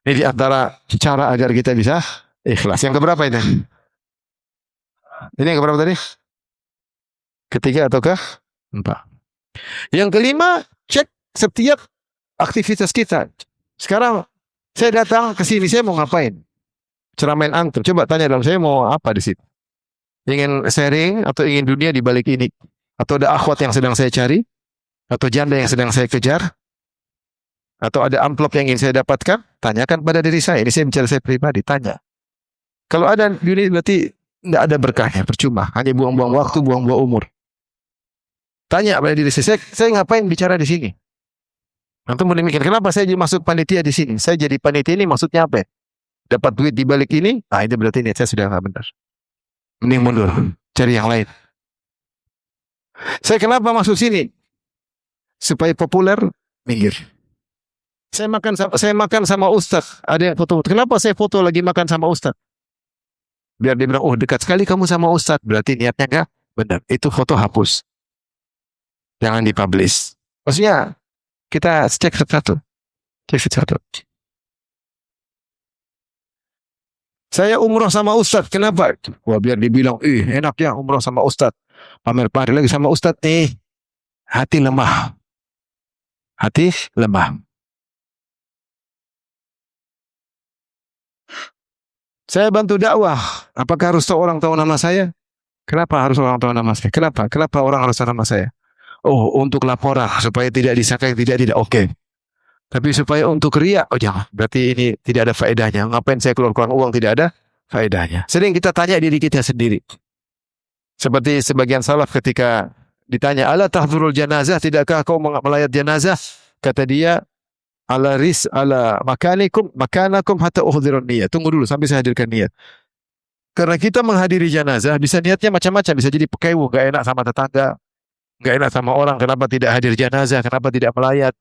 Ini di antara cara agar kita bisa ikhlas. Yang keberapa ini? Ini yang keberapa tadi? Ketiga ataukah? Empat. Yang kelima, cek setiap aktivitas kita. Sekarang saya datang ke sini, saya mau ngapain? Ceramain antum. Coba tanya dalam saya mau apa di situ? Ingin sharing atau ingin dunia di balik ini? Atau ada akhwat yang sedang saya cari? Atau janda yang sedang saya kejar? Atau ada amplop yang ingin saya dapatkan? Tanyakan pada diri saya. Ini saya bicara saya pribadi, tanya. Kalau ada dunia berarti tidak ada berkahnya, percuma. Hanya buang-buang waktu, buang-buang umur. Tanya pada diri saya ngapain bicara di sini? Antum mulai mikir, kenapa saya jadi masuk panitia di sini? Saya jadi panitia ini maksudnya apa? Dapat duit di balik ini? Ah, itu berarti niat saya sudah nggak benar. Mending mundur, cari yang lain. Saya kenapa masuk sini? Supaya populer, minggir. Saya makan sama Ustadz. Ada yang foto. Kenapa saya foto lagi makan sama Ustadz? Biar dia bilang, oh dekat sekali kamu sama Ustadz. Berarti niatnya nggak benar. Itu foto hapus. Jangan dipublish. Maksudnya kita cek satu. Cek satu. Saya umroh sama Ustadz. Kenapa? Wah biar dibilang, enak ya umroh sama Ustadz. Pamer-pamer lagi sama Ustadz nih. Hati lemah. Hati lemah. Saya bantu dakwah. Apakah harus orang tahu nama saya? Kenapa harus orang tahu nama saya? Kenapa? Kenapa orang harus tahu nama saya? Oh, untuk laporan supaya tidak disangka yang tidak oke. Tapi supaya untuk riya, oh jangan. Berarti ini tidak ada faedahnya. Ngapain saya keluar uang tidak ada faedahnya. Sering kita tanya diri kita sendiri. Seperti sebagian salaf ketika ditanya, "Ala tahdhurul janazah? Tidakkah kau melayat janazah?" Kata dia, ala makanakum hatta uhdhirun niyat. Tunggu dulu sampai saya hadirkan niat. Karena kita menghadiri janazah bisa niatnya macam-macam, bisa jadi pekewu, enggak enak sama tetangga, enggak enak sama orang, kenapa tidak hadir janazah, kenapa tidak melayat?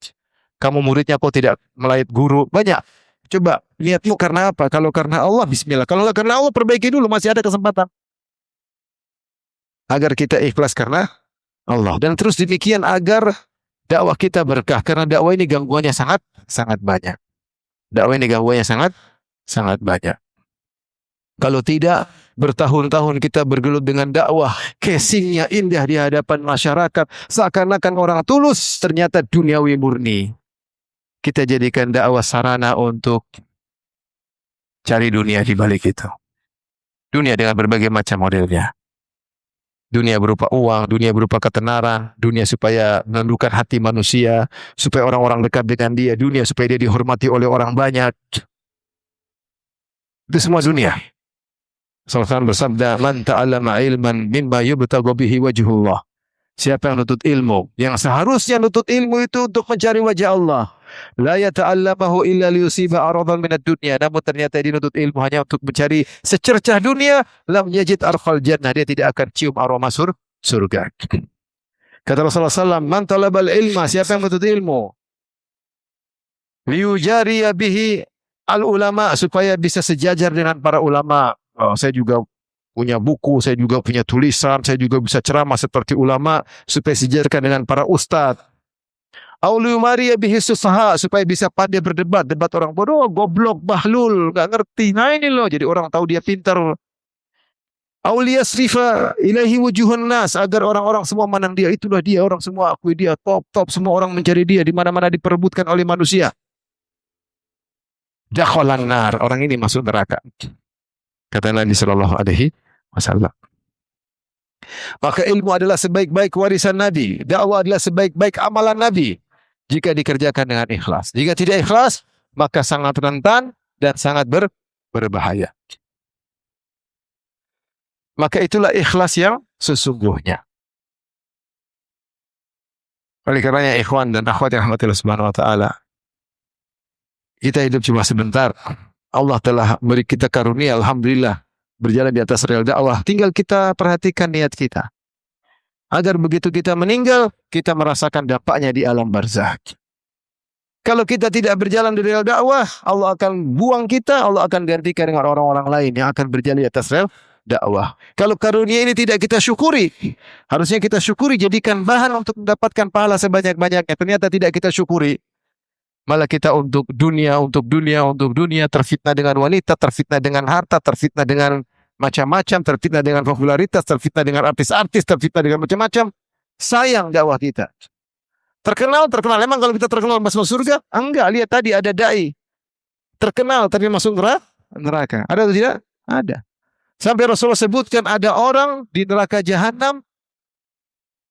Kamu muridnya kok tidak melayat guru? Banyak. Coba niatmu karena apa? Kalau karena Allah, bismillah. Kalau enggak karena Allah, perbaiki dulu, masih ada kesempatan. Agar kita ikhlas karena Allah. Dan terus demikian agar dakwah kita berkah, karena dakwah ini gangguannya sangat banyak. Dakwah ini gangguannya sangat banyak. Kalau tidak, bertahun-tahun kita bergelut dengan dakwah, casingnya indah di hadapan masyarakat, seakan-akan orang tulus, ternyata duniawi murni. Kita jadikan dakwah sarana untuk cari dunia di balik itu. Dunia dengan berbagai macam modelnya. Dunia berupa uang, dunia berupa ketenaran, dunia supaya menundukkan hati manusia, supaya orang-orang dekat dengan dia, dunia supaya dia dihormati oleh orang banyak. Itu semua dunia. Rasulullah bersabda, "Man ta'allama ilman mimma yubtagha bihi wajhullah." Siapa yang nutut ilmu, yang seharusnya nutut ilmu itu untuk mencari wajah Allah. La yata'allamahu illa liyusiba aradan minad dunya. Namun ternyata dia nutut ilmu hanya untuk mencari secercah dunia, lam yajid arqal jannah. Dia tidak akan cium aroma surga. Kata Rasulullah SAW, man talabal ilma, siapa yang nutut ilmu, liyujariya bihi al ulama, supaya bisa sejajar dengan para ulama. Oh, saya juga punya buku, saya juga punya tulisan, saya juga bisa ceramah seperti ulama, supaya sejajarkan dengan para ustadz. Auliyumariya bihi sufaha, supaya bisa pandai berdebat, debat orang bodoh, goblok, bahlul, nggak ngerti. Nah ini loh, jadi orang tahu dia pintar. Auliyasrifa ilaihi wujuhun nas, agar orang-orang semua mandang dia, itulah dia, orang semua akui dia, top, semua orang mencari dia, di mana-mana diperebutkan oleh manusia. Dakhalan nar, orang ini masuk neraka. Kata Nabi sallallahu alaihi wasallam. Maka ilmu adalah sebaik-baik warisan Nabi, dakwah adalah sebaik-baik amalan Nabi. jika dikerjakan dengan ikhlas. Jika tidak ikhlas, maka sangat rentan dan sangat berbahaya. Maka itulah ikhlas yang sesungguhnya. Oleh karenanya ikhwan dan akhwat yang rahmatillah subhanahu wa ta'ala, kita hidup cuma sebentar. Allah telah beri kita karunia, alhamdulillah, berjalan di atas rel dakwah. Tinggal kita perhatikan niat kita, agar begitu kita meninggal, kita merasakan dampaknya di alam barzakh. Kalau kita tidak berjalan di rel dakwah, Allah akan buang kita, Allah akan gantikan dengan orang-orang lain yang akan berjalan di atas rel dakwah. Kalau karunia ini tidak kita syukuri, harusnya kita syukuri, jadikan bahan untuk mendapatkan pahala sebanyak-banyaknya. Ternyata tidak kita syukuri. Malah kita untuk dunia, terfitnah dengan wanita, terfitnah dengan harta, terfitnah dengan macam-macam, terfitnah dengan popularitas, terfitnah dengan artis-artis, terfitnah dengan macam-macam. Sayang dakwah kita. Terkenal. Emang kalau kita terkenal masuk surga? Enggak, lihat tadi ada dai. Terkenal tapi masuk neraka. Ada atau tidak? Ada. Sampai Rasulullah sebutkan ada orang di neraka jahanam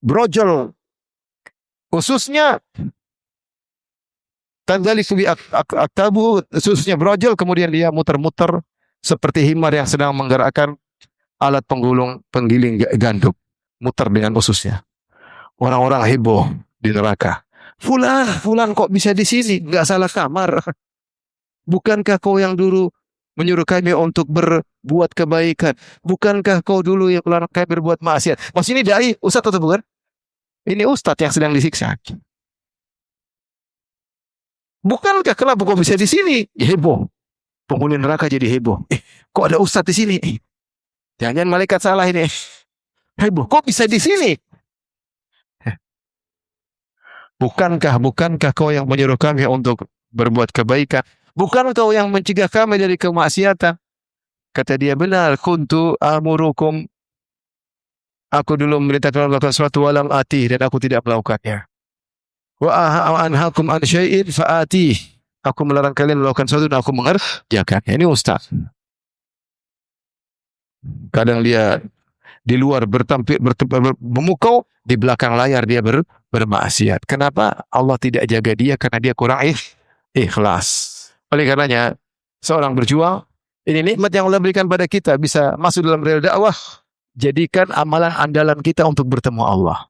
brojol. Khususnya tandaliku bi aktabu, khususnya brojol, kemudian dia muter-muter seperti himar yang sedang menggerakkan alat penggiling gandum, muter dengan ususnya. Orang-orang heboh di neraka. Fulan kok bisa di sini? Enggak salah kamar. Bukankah kau yang dulu menyuruh kami untuk berbuat kebaikan? Bukankah kau dulu yang melarang kami berbuat maksiat? Mas ini dai, ustaz atau bukan? Ini ustaz yang sedang disiksa. Bukankah kenapa kau bisa di sini? Heboh. Penghuni neraka jadi heboh. Kok ada ustaz di sini? Jangan malaikat salah ini. Heboh. Kok bisa di sini? Bukankah kau yang menyuruh kami untuk berbuat kebaikan? Bukan kau yang mencegah kami dari kemaksiatan? Kata dia, benar, kuntu amurukum. Aku dulu memerintahkan melakukan sesuatu walam ati, dan aku tidak melakukannya. Wa anhakum an syai'in fa'ati. Aku melarang kalian melakukan sesuatu dan aku mengerjakannya. Ini ustaz. Kadang dia di luar bertampil memukau, di belakang layar dia bermaksiat. Kenapa? Allah tidak jaga dia karena dia kurang ikhlas. Oleh karenanya seorang berjuang, ini nikmat yang Allah berikan pada kita, bisa masuk dalam rel dakwah. Jadikan amalan andalan kita untuk bertemu Allah.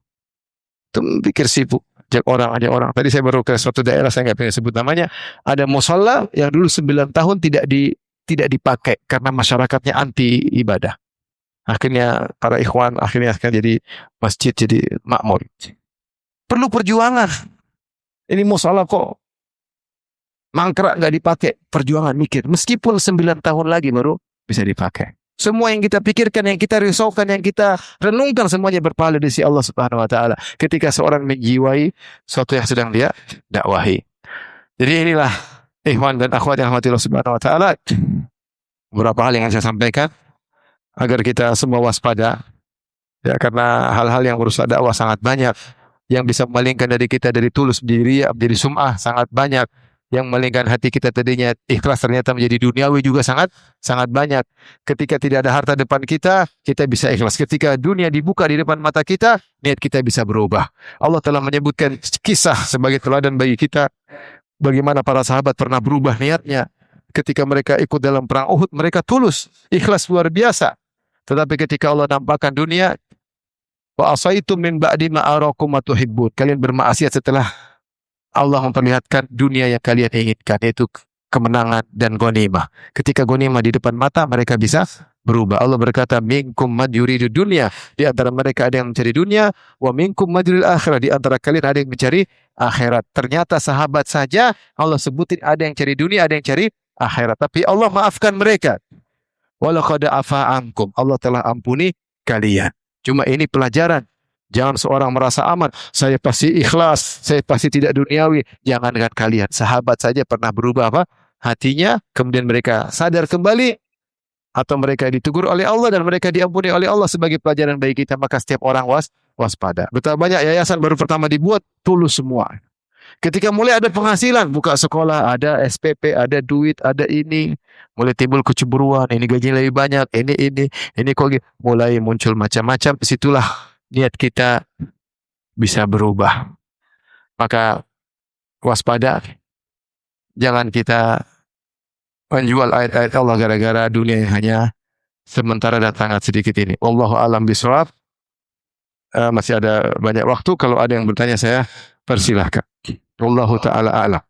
Itu pikir sibuk, ajak orang. Tadi saya baru ke suatu daerah, saya nggak pengen sebut namanya. Ada musholla yang dulu 9 tahun tidak dipakai karena masyarakatnya anti ibadah. Akhirnya para ikhwan akan jadi masjid, jadi makmur. Perlu perjuangan. Ini musholla kok mangkrak nggak dipakai, perjuangan mikir. Meskipun 9 tahun lagi baru bisa dipakai. Semua yang kita pikirkan, yang kita risaukan, yang kita renungkan, semuanya berpahala di sisi Allah Subhanahu wa taala ketika seorang menjiwai sesuatu yang sedang dia dakwahi. Jadi inilah ikhwan dan akhwat yang rahmatillah Subhanahu wa taala, beberapa hal yang saya sampaikan agar kita semua waspada. Ya, karena hal-hal yang berusaha dakwah sangat banyak, yang bisa memalingkan dari kita dari tulus menjadi sum'ah sangat banyak, yang memalingkan hati kita tadinya ikhlas ternyata menjadi duniawi juga sangat banyak. Ketika tidak ada harta depan kita bisa ikhlas. Ketika dunia dibuka di depan mata kita, niat kita bisa berubah. Allah telah menyebutkan kisah sebagai teladan bagi kita, bagaimana para sahabat pernah berubah niatnya. Ketika mereka ikut dalam perang Uhud, mereka tulus, ikhlas luar biasa. Tetapi ketika Allah nampakkan dunia, wa asaitum min ba'di ma arakum ma tuhibbun. Kalian bermaksiat setelah Allah memperlihatkan dunia yang kalian inginkan, yaitu kemenangan dan ghanimah. Ketika ghanimah di depan mata, mereka bisa berubah. Allah berkata, minkum man yuridu dunya. Di antara mereka ada yang mencari dunia, wa minkum man yuridul akhirah. Di antara kalian ada yang mencari akhirat. Ternyata sahabat saja Allah sebutin ada yang cari dunia, ada yang cari akhirat. Tapi Allah maafkan mereka. Walaqad afa ankum. Allah telah ampuni kalian. Cuma ini pelajaran. Jangan seorang merasa aman, saya pasti ikhlas, saya pasti tidak duniawi. Jangankan kalian, sahabat saja pernah berubah hatinya, kemudian mereka sadar kembali, atau mereka ditegur oleh Allah dan mereka diampuni oleh Allah sebagai pelajaran bagi kita. Maka setiap orang waspada. Betapa banyak yayasan baru pertama dibuat, tulus semua. Ketika mulai ada penghasilan, buka sekolah, ada SPP, ada duit, ada ini, mulai timbul kecemburuan, ini gaji lebih banyak, ini kok mulai muncul macam-macam. Disitulah niat kita bisa berubah. Maka waspada. Jangan kita menjual ayat-ayat Allah gara-gara dunia yang hanya sementara dan sangat sedikit ini. Wallahu a'lam bishawab. Masih ada banyak waktu. Kalau ada yang bertanya saya persilahkan. Wallahu taala a'lam.